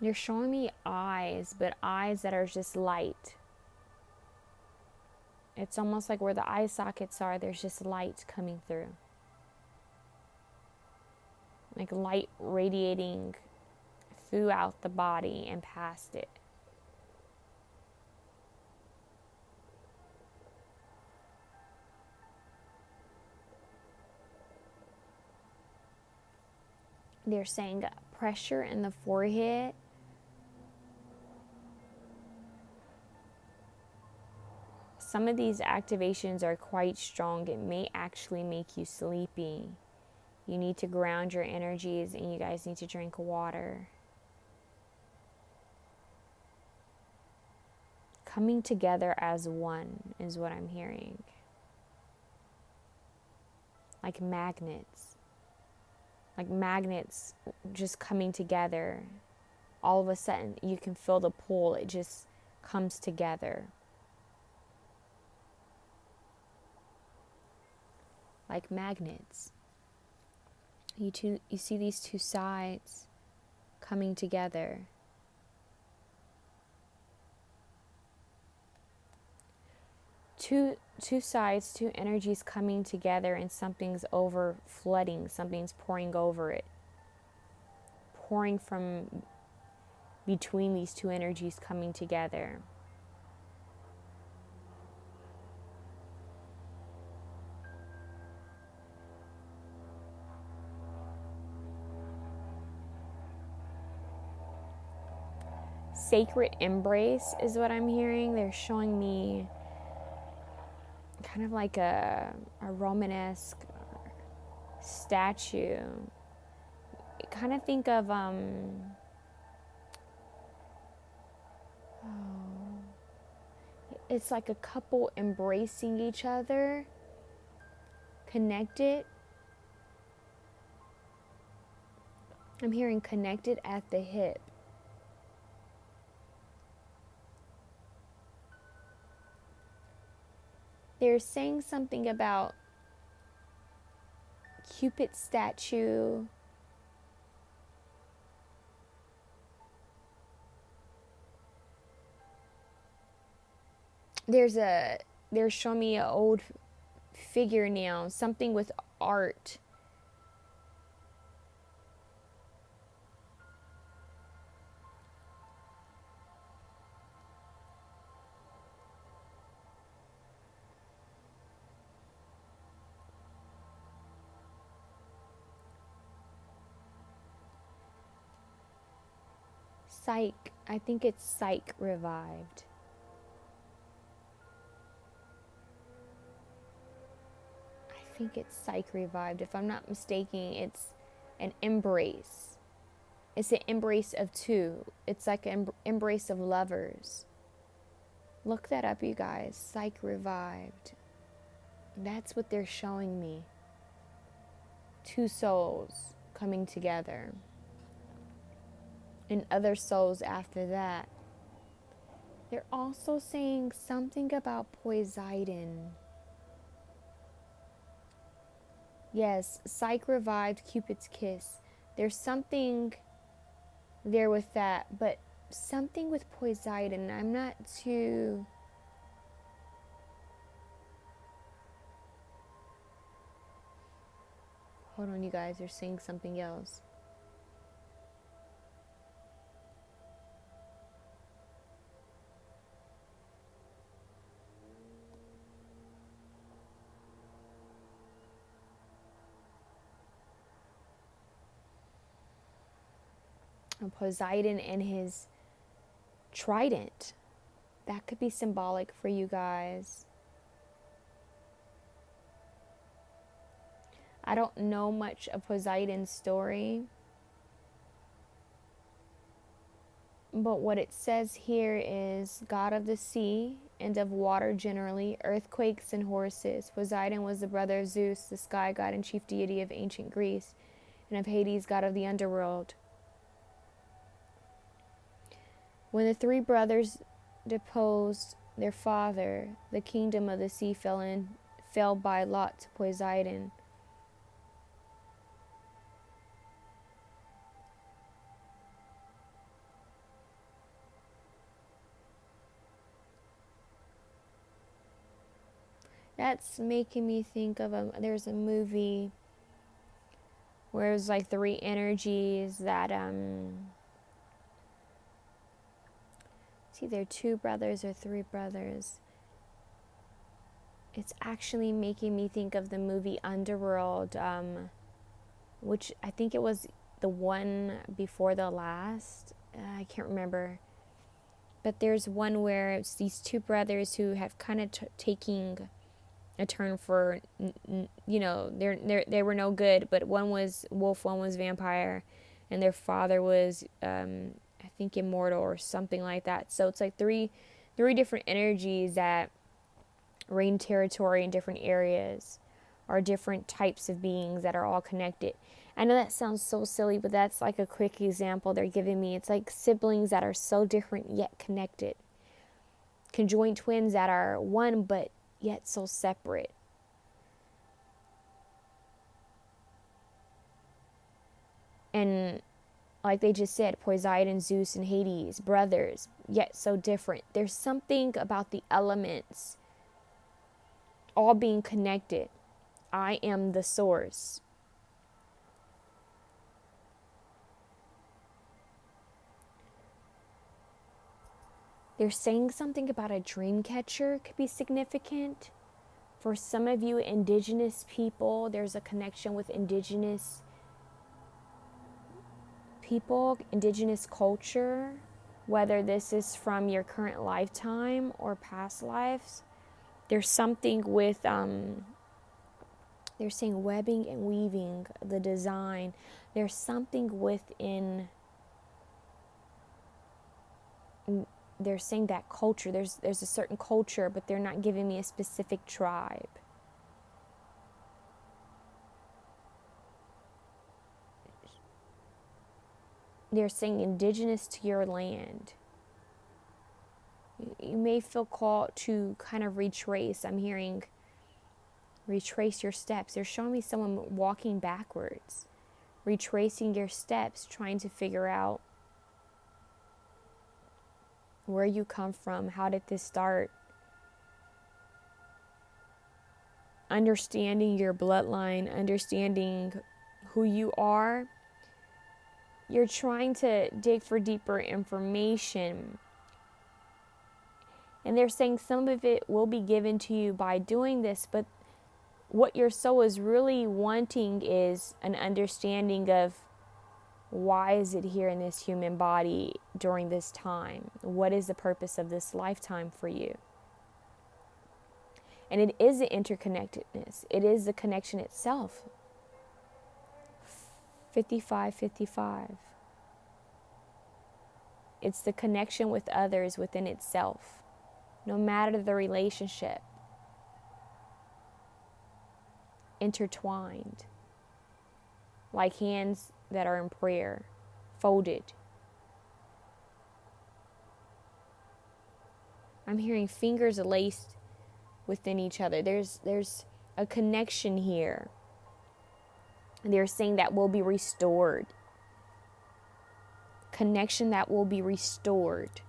You're showing me eyes, but eyes that are just light. It's almost like where the eye sockets are, there's just light coming through. Like light radiating throughout the body and past it. They're saying pressure in the forehead. Some of these activations are quite strong. It may actually make you sleepy. You need to ground your energies, and you guys need to drink water. Coming together as one is what I'm hearing. Like magnets. Like magnets just coming together. All of a sudden, you can feel the pull. It just comes together. Like magnets. You see these two sides coming together. Two sides, two energies coming together, and something's over flooding, something's pouring over it. Pouring from between these two energies coming together. Sacred embrace is what I'm hearing. They're showing me kind of like a Romanesque statue. Kind of think of It's like a couple embracing each other, connected. I'm hearing connected at the hip. They're saying something about Cupid's statue. They're showing me an old figure now, something with art. Psych. I think it's Psych revived. I think it's Psych revived. If I'm not mistaken, it's an embrace. It's an embrace of two. It's like an embrace of lovers. Look that up, you guys. Psych revived. That's what they're showing me. Two souls coming together. And other souls after that. They're also saying something about Poseidon. Yes, Psyche revived Cupid's kiss. There's something there with that, but something with Poseidon. I'm not too... Hold on, you guys. They're saying something else. Poseidon and his trident. That could be symbolic for you guys. I don't know much of Poseidon's story, but what it says here is God of the sea and of water generally, earthquakes and horses. Poseidon was the brother of Zeus, the sky god and chief deity of ancient Greece, and of Hades, god of the underworld. When the three brothers deposed their father, the kingdom of the sea fell by lot to Poseidon. That's making me think of there's a movie where it was like three energies that it's either two brothers or three brothers. It's actually making me think of the movie Underworld, which I think it was the one before the last. I can't remember. But there's one where it's these two brothers who have kind of taking a turn for, you know, they were no good, but one was wolf, one was vampire, and their father was I think immortal or something like that. So it's like three different energies that reign territory in different areas, or different types of beings that are all connected. I know that sounds so silly, but that's like a quick example they're giving me. It's like siblings that are so different yet connected, conjoined twins that are one but yet so separate. And like they just said, Poseidon, Zeus, and Hades, brothers, yet so different. There's something about the elements all being connected. I am the source. They're saying something about a dream catcher could be significant. For some of you indigenous people, there's a connection with indigenous people, indigenous culture, whether this is from your current lifetime or past lives. There's something with, they're saying webbing and weaving, the design. There's something within they're saying that culture, there's a certain culture, but they're not giving me a specific tribe. They're saying indigenous to your land. You may feel called to kind of retrace. I'm hearing retrace your steps. They're showing me someone walking backwards, retracing your steps, trying to figure out where you come from. How did this start? Understanding your bloodline, understanding who you are. You're trying to dig for deeper information. And they're saying some of it will be given to you by doing this, but what your soul is really wanting is an understanding of why is it here in this human body during this time? What is the purpose of this lifetime for you? And it is the interconnectedness. It is the connection itself. 55-55. It's the connection with others within itself, no matter the relationship. Intertwined, like hands that are in prayer, folded. I'm hearing fingers laced within each other. There's a connection here. They're saying that will be restored. Connection that will be restored.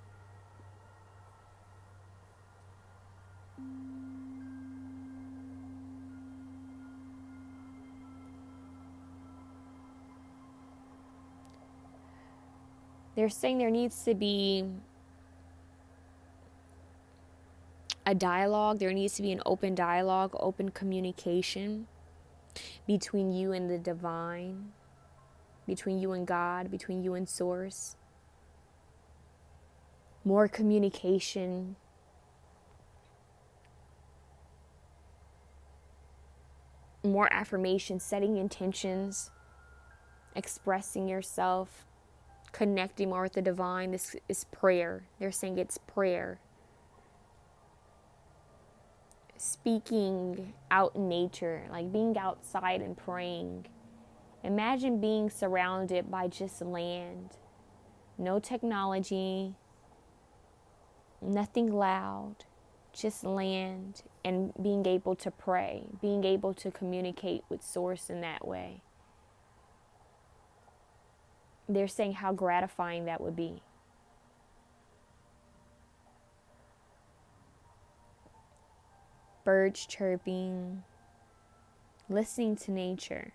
They're saying there needs to be a dialogue. There needs to be an open dialogue, open communication between you and the divine, between you and God, between you and Source. More communication. More affirmation, setting intentions, expressing yourself, connecting more with the divine. This is prayer. They're saying it's prayer. Speaking out in nature, like being outside and praying. Imagine being surrounded by just land. No technology, nothing loud, just land, and being able to pray, being able to communicate with Source in that way. They're saying how gratifying that would be. Birds chirping, listening to nature.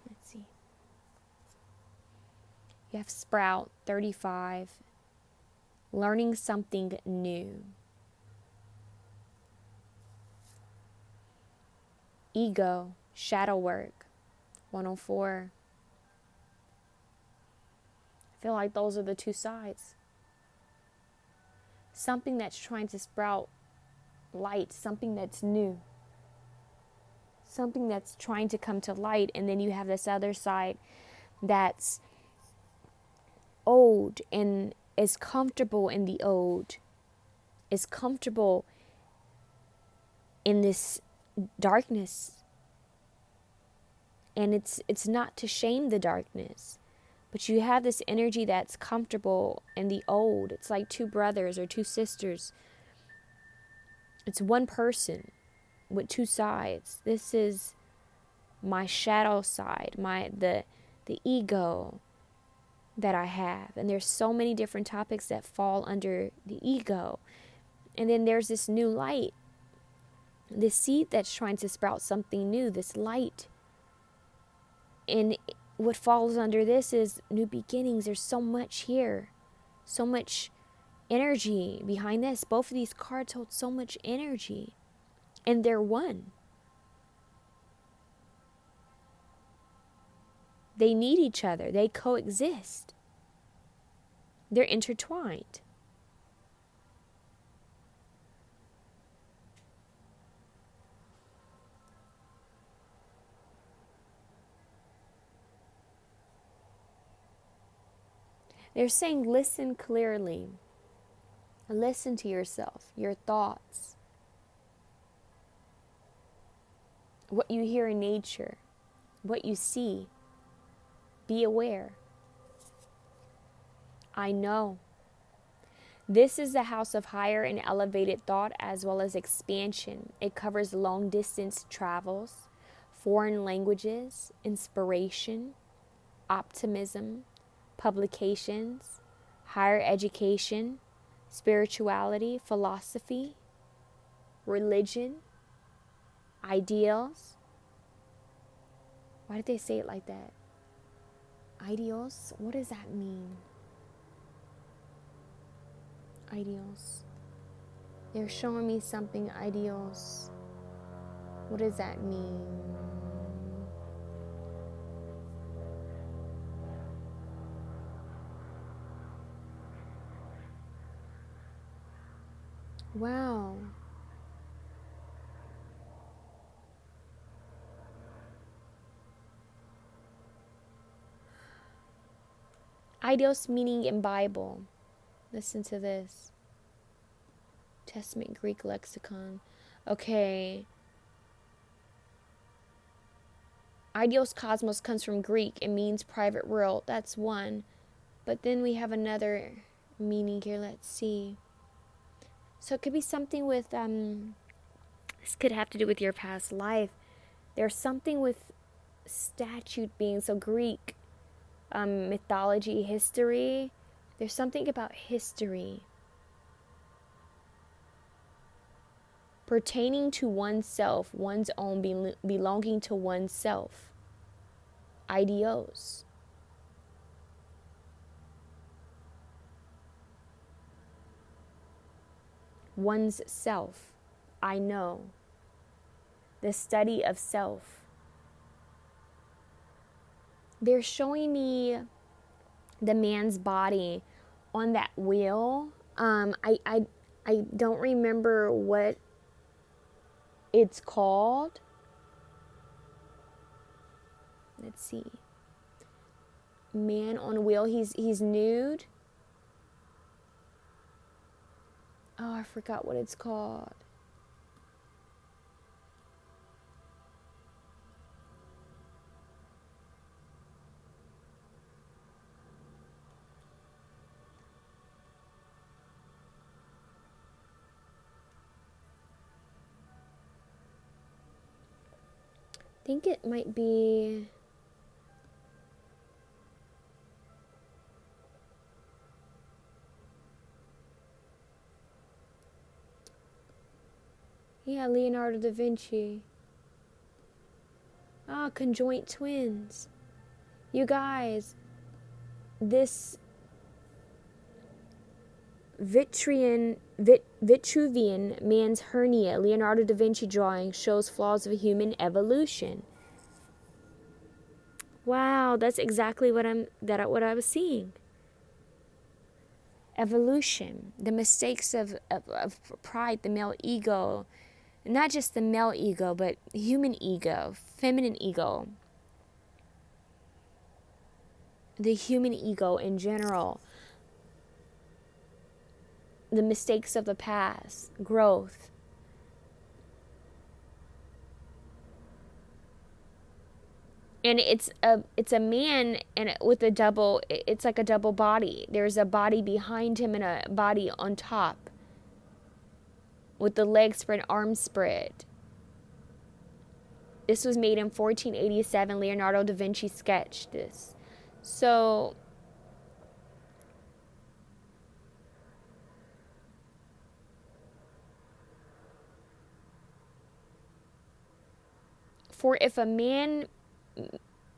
Let's see. You have Sprout, 35, learning something new. Ego, shadow work, 104. I feel like those are the two sides. Something that's trying to sprout light, something that's new, something that's trying to come to light, and then you have this other side that's old and is comfortable in the old, is comfortable in this darkness. And it's not to shame the darkness, but you have this energy that's comfortable in the old. It's like two brothers or two sisters. It's one person with two sides. This is my shadow side, the ego that I have. And there's so many different topics that fall under the ego. And then there's this new light, this seed that's trying to sprout something new, this light. And what falls under this is new beginnings. There's so much here, so much energy behind this. Both of these cards hold so much energy, and they're one. They need each other. They coexist. They're intertwined. They're saying listen clearly. Listen to yourself, your thoughts, what you hear in nature, what you see. Be aware. I know. This is the house of higher and elevated thought as well as expansion. It covers long distance travels, foreign languages, inspiration, optimism, publications, higher education, spirituality, philosophy, religion, ideals. Why did they say it like that? Ideals? What does that mean? Ideals. They're showing me something, ideals. What does that mean? Wow. Ideals meaning in Bible. Listen to this. Testament Greek lexicon. Okay. Ideos cosmos comes from Greek. It means private world. That's one. But then we have another meaning here. Let's see. So it could be something with, this could have to do with your past life. There's something with statute being, so Greek, mythology, history. There's something about history. Pertaining to oneself, one's own, belonging to oneself. Ideos. One's self. I know. The study of self. They're showing me the man's body on that wheel. I don't remember what it's called. Let's see. Man on a wheel. He's nude. Oh, I forgot what it's called. I think it might be... Yeah, Leonardo da Vinci. Ah, conjoint twins. You guys, this Vitruvian man's hernia, Leonardo da Vinci drawing, shows flaws of human evolution. Wow, that's exactly what I was seeing. Evolution, the mistakes of pride, the male ego, not just the male ego, but human ego, feminine ego, the human ego in general, the mistakes of the past, growth. And it's a man and with a double, it's like a double body. There's a body behind him and a body on top, with the legs spread, arms spread. This was made in 1487. Leonardo da Vinci sketched this. So for if a man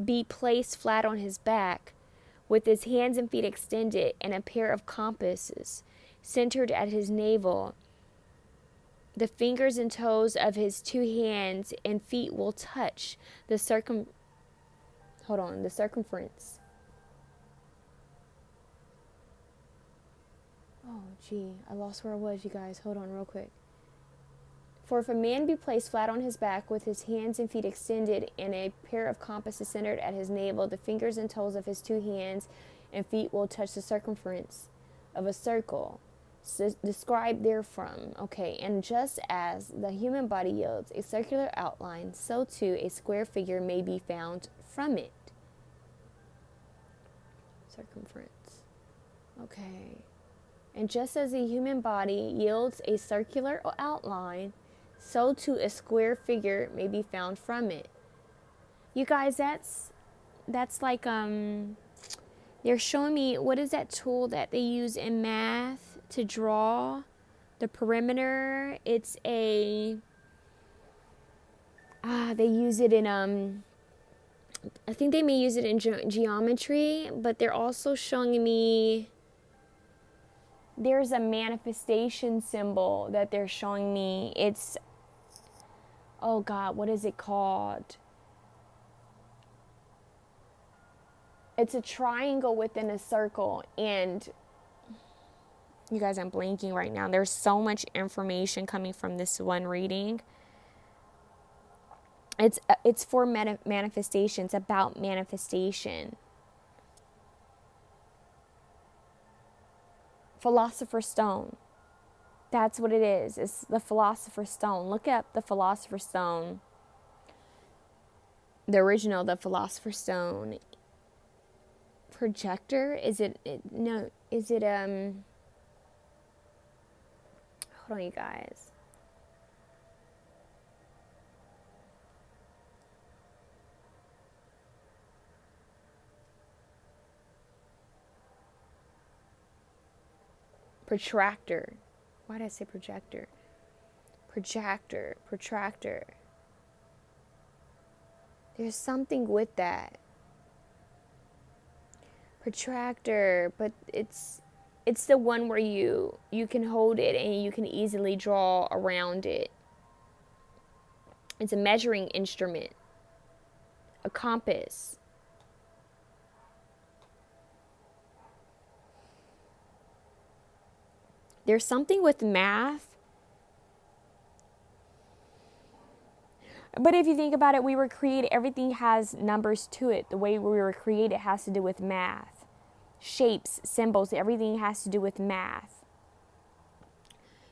be placed flat on his back, with his hands and feet extended, and a pair of compasses centered at his navel, the fingers and toes of his two hands and feet will touch the circumference. Oh, gee, I lost where I was, you guys. Hold on real quick. For if a man be placed flat on his back with his hands and feet extended and a pair of compasses centered at his navel, the fingers and toes of his 2 hands and feet will touch the circumference of a circle described therefrom. Okay, and just as the human body yields a circular outline, so too a square figure may be found from it. Circumference. Okay. And just as the human body yields a circular outline, so too a square figure may be found from it. You guys, that's like they're showing me, what is that tool that they use in math to draw the perimeter? It's a they use it in I think they may use it in geometry, but they're also showing me there's a manifestation symbol that they're showing me. It's, oh God, what is it called? It's a triangle within a circle. And you guys, I'm blanking right now. There's so much information coming from this one reading. It's for manifestation. It's about manifestation. Philosopher's Stone. That's what it is. It's the Philosopher's Stone. Look up the Philosopher's Stone. The original, the Philosopher's Stone. Projector? Is it hold on, you guys. Protractor. Why did I say projector? Protractor. There's something with that. Protractor, but it's the one where you can hold it and you can easily draw around it. It's a measuring instrument. A compass. There's something with math. But if you think about it, we were created, everything has numbers to it. The way we were created has to do with math. Shapes, symbols, everything has to do with math.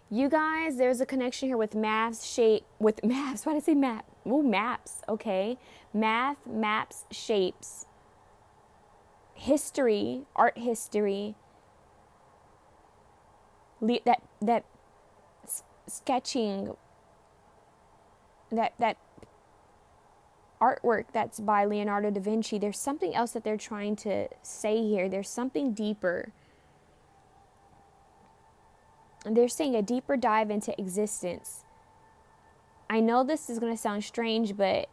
You guys, there's a connection here with maps, why did I say map? Ooh, maps, okay. Math, maps, shapes. History, art history. That sketching, that artwork that's by Leonardo da Vinci. There's something else that they're trying to say here. There's something deeper. And they're saying a deeper dive into existence. I know this is going to sound strange, but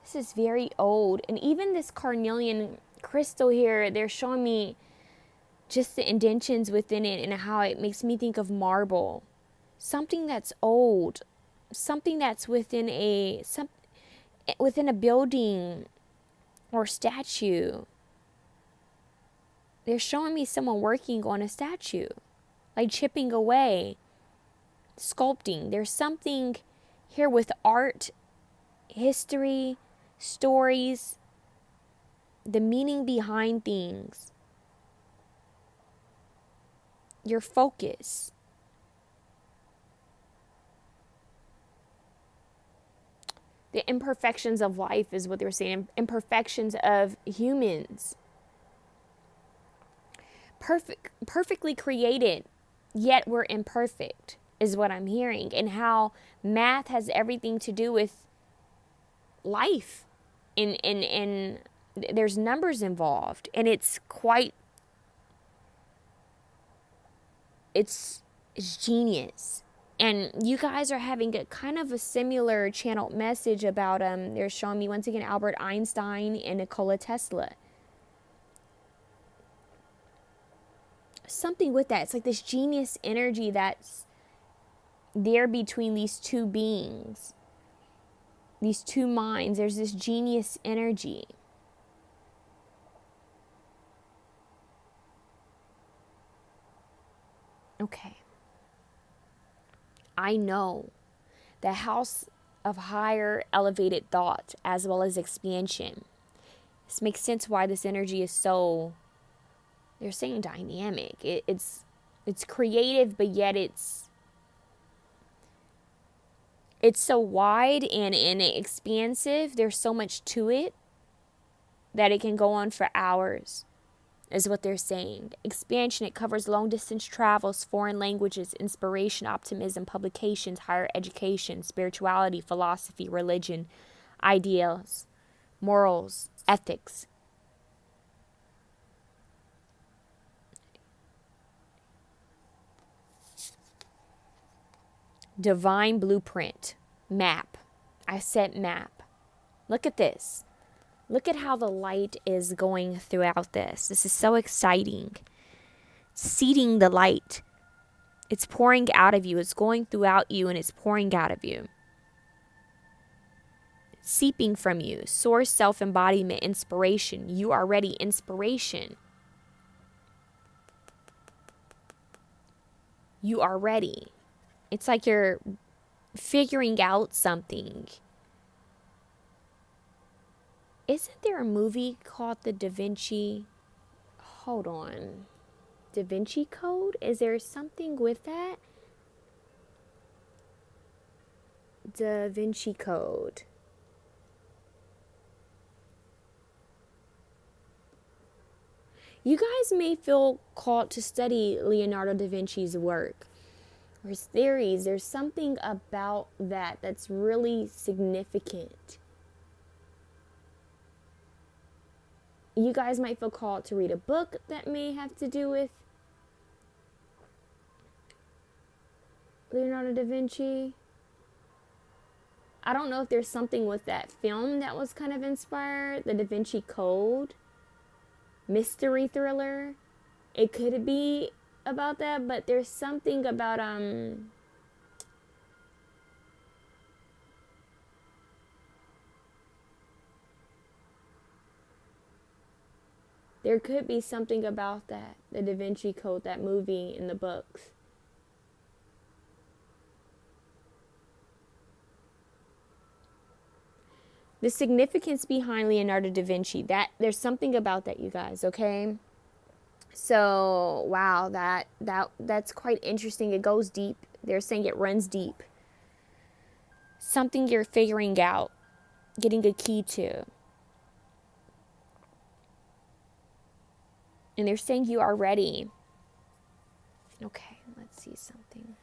this is very old. And even this carnelian crystal here, they're showing me just the indentions within it and how it makes me think of marble. Something that's old. Something that's within a building or statue. They're showing me someone working on a statue, like chipping away, sculpting. There's something here with art, history, stories, the meaning behind things, your focus. The imperfections of life is what they're saying. Imperfections of humans. Perfectly created, yet we're imperfect, is what I'm hearing. And how math has everything to do with life. And there's numbers involved. And it's genius. And you guys are having a kind of a similar channeled message about, they're showing me once again Albert Einstein and Nikola Tesla. Something with that. It's like this genius energy that's there between these two beings, these two minds. There's this genius energy. Okay. I know. The house of higher elevated thought as well as expansion. This makes sense why this energy is so, they're saying dynamic. It's creative, but yet it's so wide and expansive. There's so much to it that it can go on for hours, is what they're saying. Expansion, it covers long distance travels, foreign languages, inspiration, optimism, publications, higher education, spirituality, philosophy, religion, ideals, morals, ethics. Divine blueprint, map. I said map. Look at this. Look at how the light is going throughout this. This is so exciting. Seeding the light. It's pouring out of you. It's going throughout you and it's pouring out of you. Seeping from you. Source, self-embodiment, inspiration. You are ready. Inspiration. You are ready. It's like you're figuring out something. Isn't there a movie called the Da Vinci? Hold on. Da Vinci Code? Is there something with that? Da Vinci Code. You guys may feel called to study Leonardo da Vinci's work or his theories. There's something about that that's really significant. You guys might feel called to read a book that may have to do with Leonardo da Vinci. I don't know if there's something with that film that was kind of inspired, the Da Vinci Code, mystery thriller. It could be about that, but there's something about there could be something about that, the Da Vinci Code, that movie in the books. The significance behind Leonardo da Vinci, that there's something about that, you guys, okay? So, wow, that's quite interesting. It goes deep. They're saying it runs deep. Something you're figuring out, getting a key to. And they're saying you are ready. Okay, let's see something.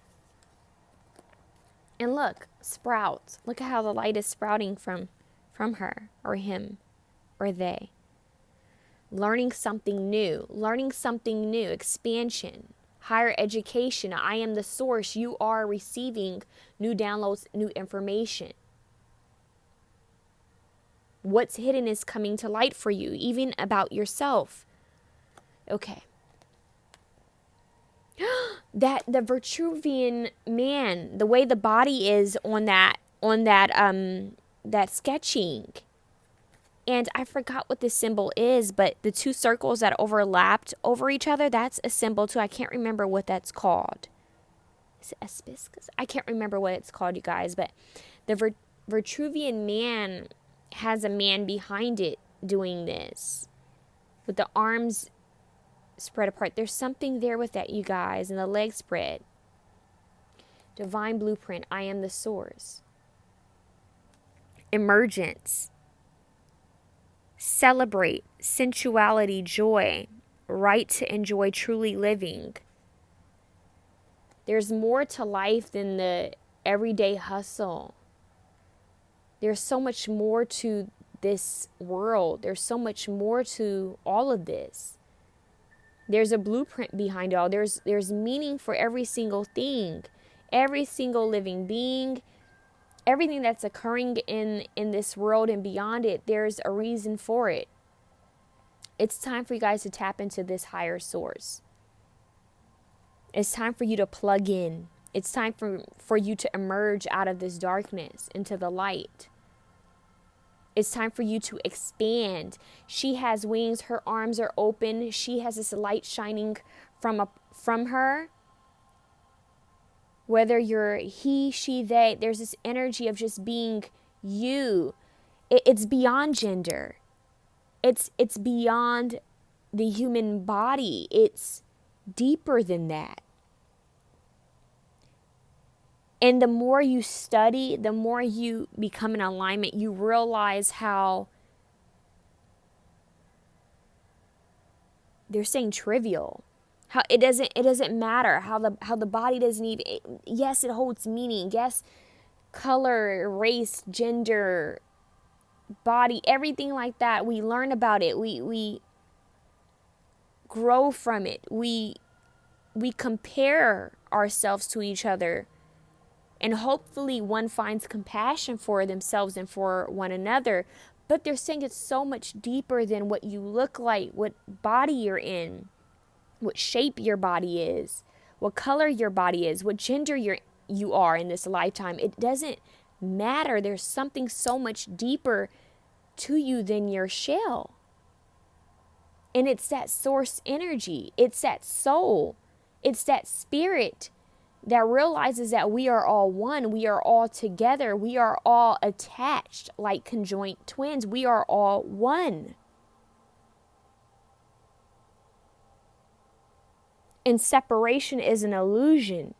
And look, sprouts. Look at how the light is sprouting from her or him or they. Learning something new, expansion, higher education. I am the source. You are receiving new downloads, new information. What's hidden is coming to light for you, even about yourself. Okay. That the Vitruvian man, the way the body is on that sketching. And I forgot what this symbol is, but the two circles that overlapped over each other, that's a symbol too. I can't remember what that's called. Is it Aspiscus? I can't remember what it's called, you guys, but the Vitruvian man has a man behind it doing this with the arms spread apart. There's something there with that, you guys, and the legs spread. Divine blueprint. I am the source. Emergence. Celebrate. Sensuality. Joy. Right to enjoy truly living. There's more to life than the everyday hustle. There's so much more to this world. There's so much more to all of this. There's a blueprint behind it all. There's meaning for every single thing. Every single living being. Everything that's occurring in this world and beyond it, there's a reason for it. It's time for you guys to tap into this higher source. It's time for you to plug in. It's time for you to emerge out of this darkness into the light. It's time for you to expand. She has wings. Her arms are open. She has this light shining from her. whether you're he, she, they, there's this energy of just being you. It's beyond gender. It's beyond the human body. It's deeper than that. And the more you study, the more you become in alignment, you realize how they're saying trivial. How it doesn't matter, how the body doesn't even, yes, it holds meaning. Yes, color, race, gender, body, everything like that. We learn about it. We grow from it. We compare ourselves to each other. And hopefully one finds compassion for themselves and for one another. But they're saying it's so much deeper than what you look like, what body you're in, what shape your body is, what color your body is, what gender you are in this lifetime. It doesn't matter. There's something so much deeper to you than your shell. And it's that source energy. It's that soul. It's that spirit that realizes that we are all one. We are all together. We are all attached like conjoined twins. We are all one. And separation is an illusion.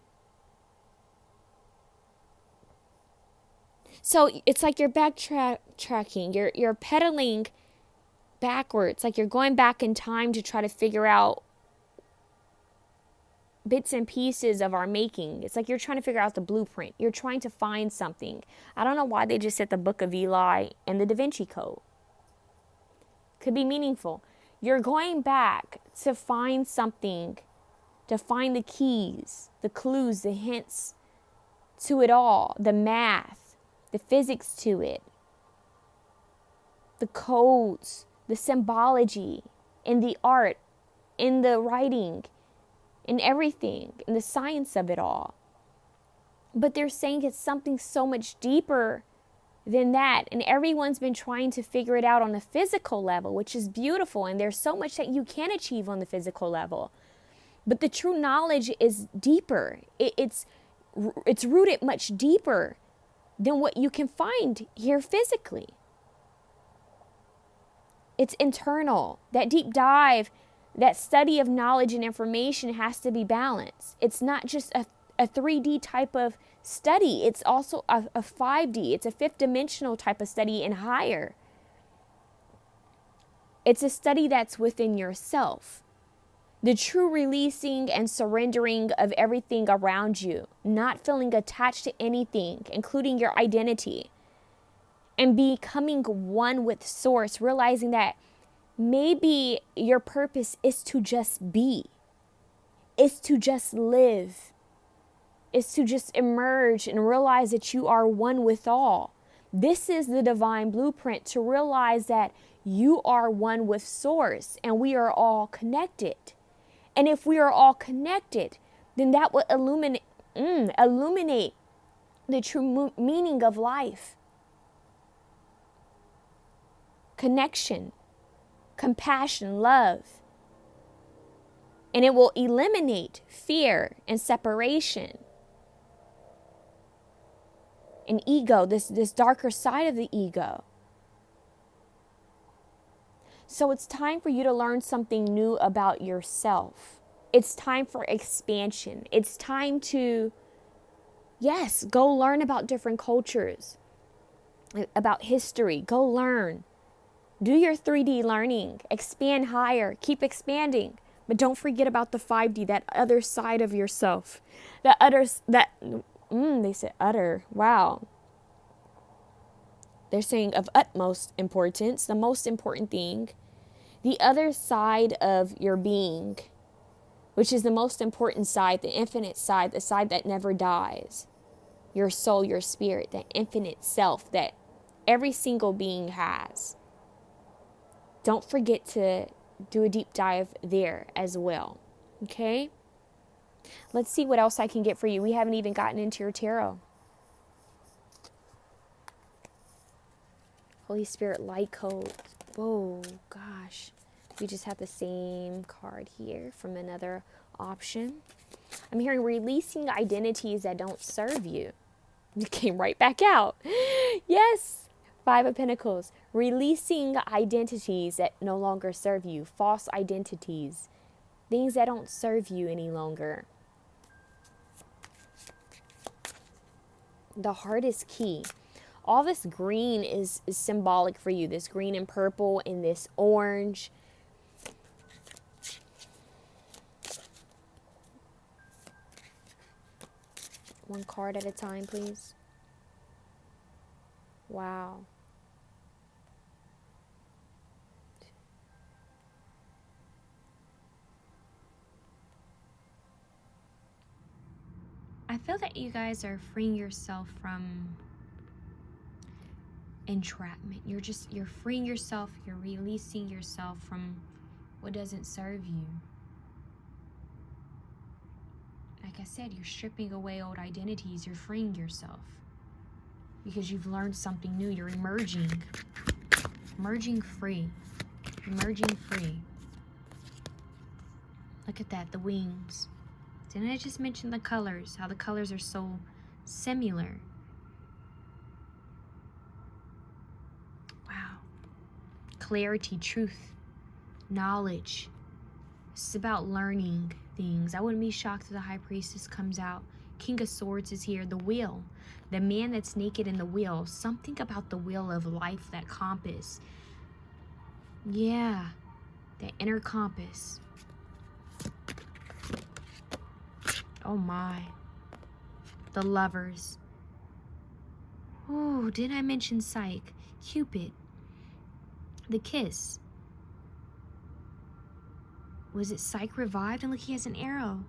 So it's like you're backtracking. You're pedaling backwards. Like you're going back in time to try to figure out bits and pieces of our making. It's like you're trying to figure out the blueprint. You're trying to find something. I don't know why they just said the Book of Eli and the Da Vinci Code. Could be meaningful. You're going back to find something, to find the keys, the clues, the hints to it all, the math, the physics to it, the codes, the symbology, in the art, in the writing, in everything, in the science of it all. But they're saying it's something so much deeper than that. And everyone's been trying to figure it out on a physical level, which is beautiful. And there's so much that you can achieve on the physical level. But the true knowledge is deeper. It's rooted much deeper than what you can find here physically. It's internal. That deep dive, that study of knowledge and information has to be balanced. It's not just a 3D type of study. It's also a 5D. It's a fifth dimensional type of study and higher. It's a study that's within yourself. The true releasing and surrendering of everything around you. Not feeling attached to anything, including your identity. And becoming one with Source, realizing that maybe your purpose is to just be. Is to just live. Is to just emerge and realize that you are one with all. This is the divine blueprint, to realize that you are one with Source and we are all connected. And if we are all connected, then that will illuminate the true meaning of life. Connection, compassion, love. And it will eliminate fear and separation and ego, this darker side of the ego. So it's time for you to learn something new about yourself. It's time for expansion. It's time to, yes, go learn about different cultures, about history. Go learn. Do your 3D learning. Expand higher. Keep expanding. But don't forget about the 5D, that other side of yourself. They said utter. Wow. They're saying of utmost importance, the most important thing. The other side of your being, which is the most important side, the infinite side, the side that never dies. Your soul, your spirit, that infinite self that every single being has. Don't forget to do a deep dive there as well. Okay? Let's see what else I can get for you. We haven't even gotten into your tarot. Holy Spirit light code. Whoa, gosh. We just have the same card here from another option. I'm hearing releasing identities that don't serve you. It came right back out. Yes. 5 of Pentacles. Releasing identities that no longer serve you. False identities. Things that don't serve you any longer. The heart is key. All this green is symbolic for you. This green and purple and this orange. One card at a time, please. Wow. I feel that you guys are freeing yourself from entrapment. You're freeing yourself, you're releasing yourself from what doesn't serve you. Like I said, you're stripping away old identities, you're freeing yourself. Because you've learned something new, you're emerging. Emerging free. Emerging free. Look at that, the wings. Didn't I just mention the colors? How the colors are so similar. Wow. Clarity, truth, knowledge. This is about learning things. I wouldn't be shocked if the High Priestess comes out. King of Swords is here. The wheel. The man that's naked in the wheel. Something about the wheel of life, that compass. Yeah. That inner compass. Oh my. The Lovers. Oh, did I mention Psyche? Cupid. The Kiss. Was it Psyche revived? And look, he has an arrow.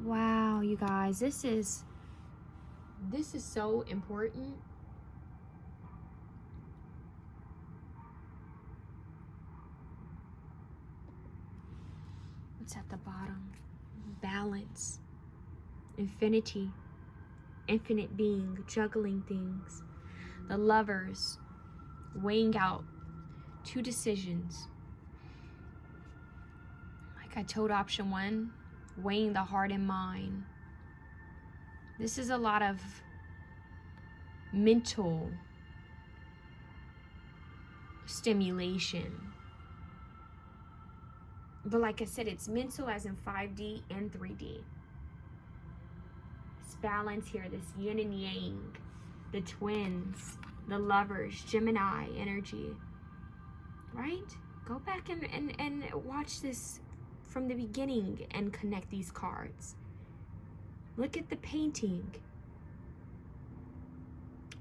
Wow, you guys, this is so important. What's at the bottom? Balance. Infinity. Infinite being. Juggling things. The Lovers. Weighing out 2 decisions. Like I told option 1, weighing the heart and mind. This is a lot of mental stimulation. But like I said, it's mental as in 5D and 3D. This balance here, this yin and yang, the twins, the Lovers, Gemini energy. Right? Go back and watch this from the beginning and connect these cards. Look at the painting.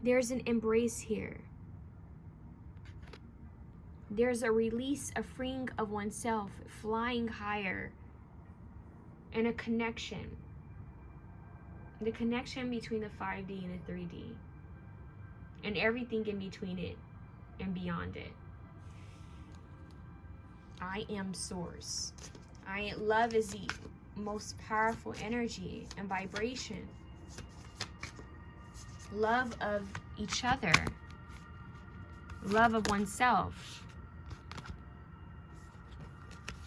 There's an embrace here. There's a release, a freeing of oneself, flying higher, and a connection. The connection between the 5D and the 3D. And everything in between it and beyond it. I am source. Love is the most powerful energy and vibration. Love of each other. Love of oneself.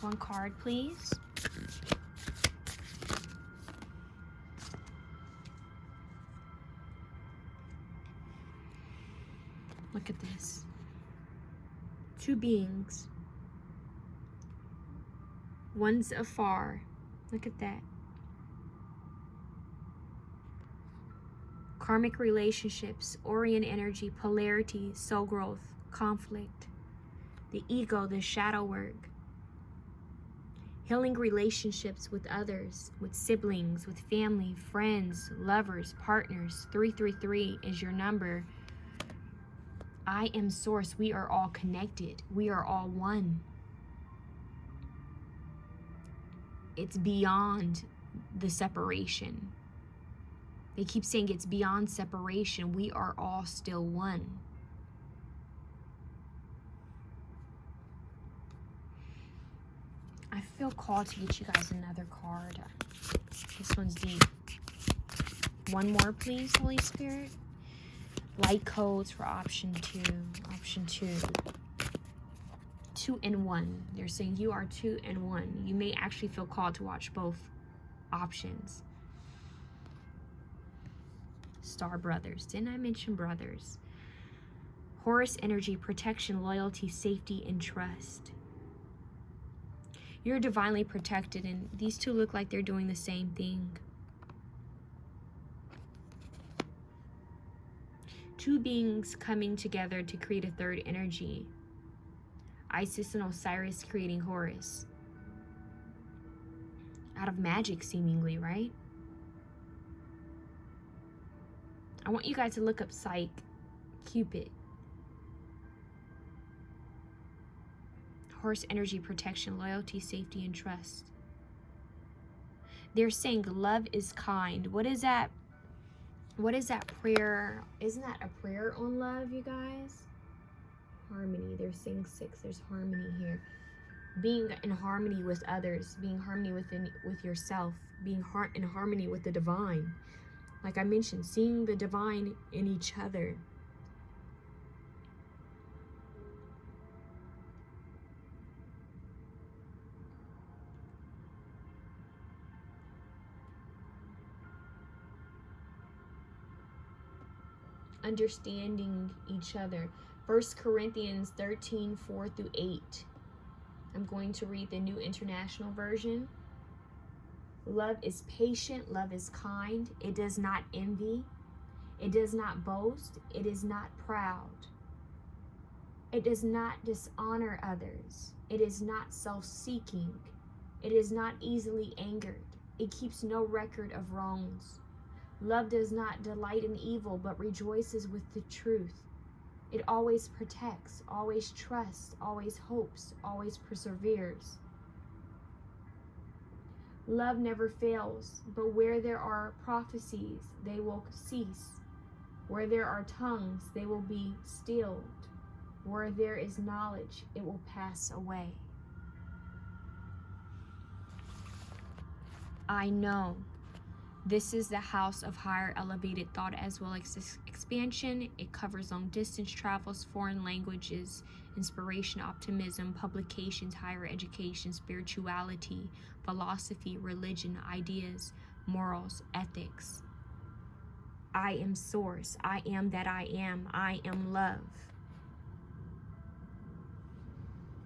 One card, please. Look at this. 2 beings. One's afar. Look at that. Karmic relationships, Orient energy, polarity, soul growth, conflict. The ego, the shadow work. Healing relationships with others, with siblings, with family, friends, lovers, partners. 333 is your number. I am source. We are all connected. We are all one. It's beyond the separation. They keep saying it's beyond separation. We are all still one. I feel called to get you guys another card. This one's deep. One more, please, Holy Spirit. Light codes for option 2. Option 2. 2 in 1. They're saying you are 2 in 1. You may actually feel called to watch both options. Star brothers. Didn't I mention brothers? Horus energy, protection, loyalty, safety, and trust. You're divinely protected, and these two look like they're doing the same thing. Two beings coming together to create a third energy. Isis and Osiris creating Horus. Out of magic, seemingly, right? I want you guys to look up Psych Cupid. Horus energy, protection, loyalty, safety, and trust. They're saying love is kind. What is that? What is that prayer? Isn't that a prayer on love, you guys? Harmony. They're saying 6. There's harmony here. Being in harmony with others. Being in harmony with yourself. Being in harmony with the divine. Like I mentioned, seeing the divine in each other. Understanding each other. 1 Corinthians 13, 4 through 8. I'm going to read the New International Version. Love is patient. Love is kind. It does not envy. It does not boast. It is not proud. It does not dishonor others. It is not self-seeking. It is not easily angered. It keeps no record of wrongs. Love does not delight in evil, but rejoices with the truth. It always protects, always trusts, always hopes, always perseveres. Love never fails, but where there are prophecies, they will cease. Where there are tongues, they will be stilled. Where there is knowledge, it will pass away. I know. This is the house of higher elevated thought as well as expansion. It covers long distance travels, foreign languages, inspiration, optimism, publications, higher education, spirituality, philosophy, religion, ideas, morals, ethics. I am source. I am that I am. I am love.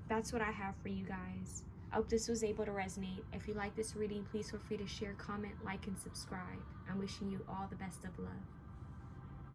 That's what I have for you guys. I hope this was able to resonate. If you like this reading, please feel free to share, comment, like, and subscribe. I'm wishing you all the best of love.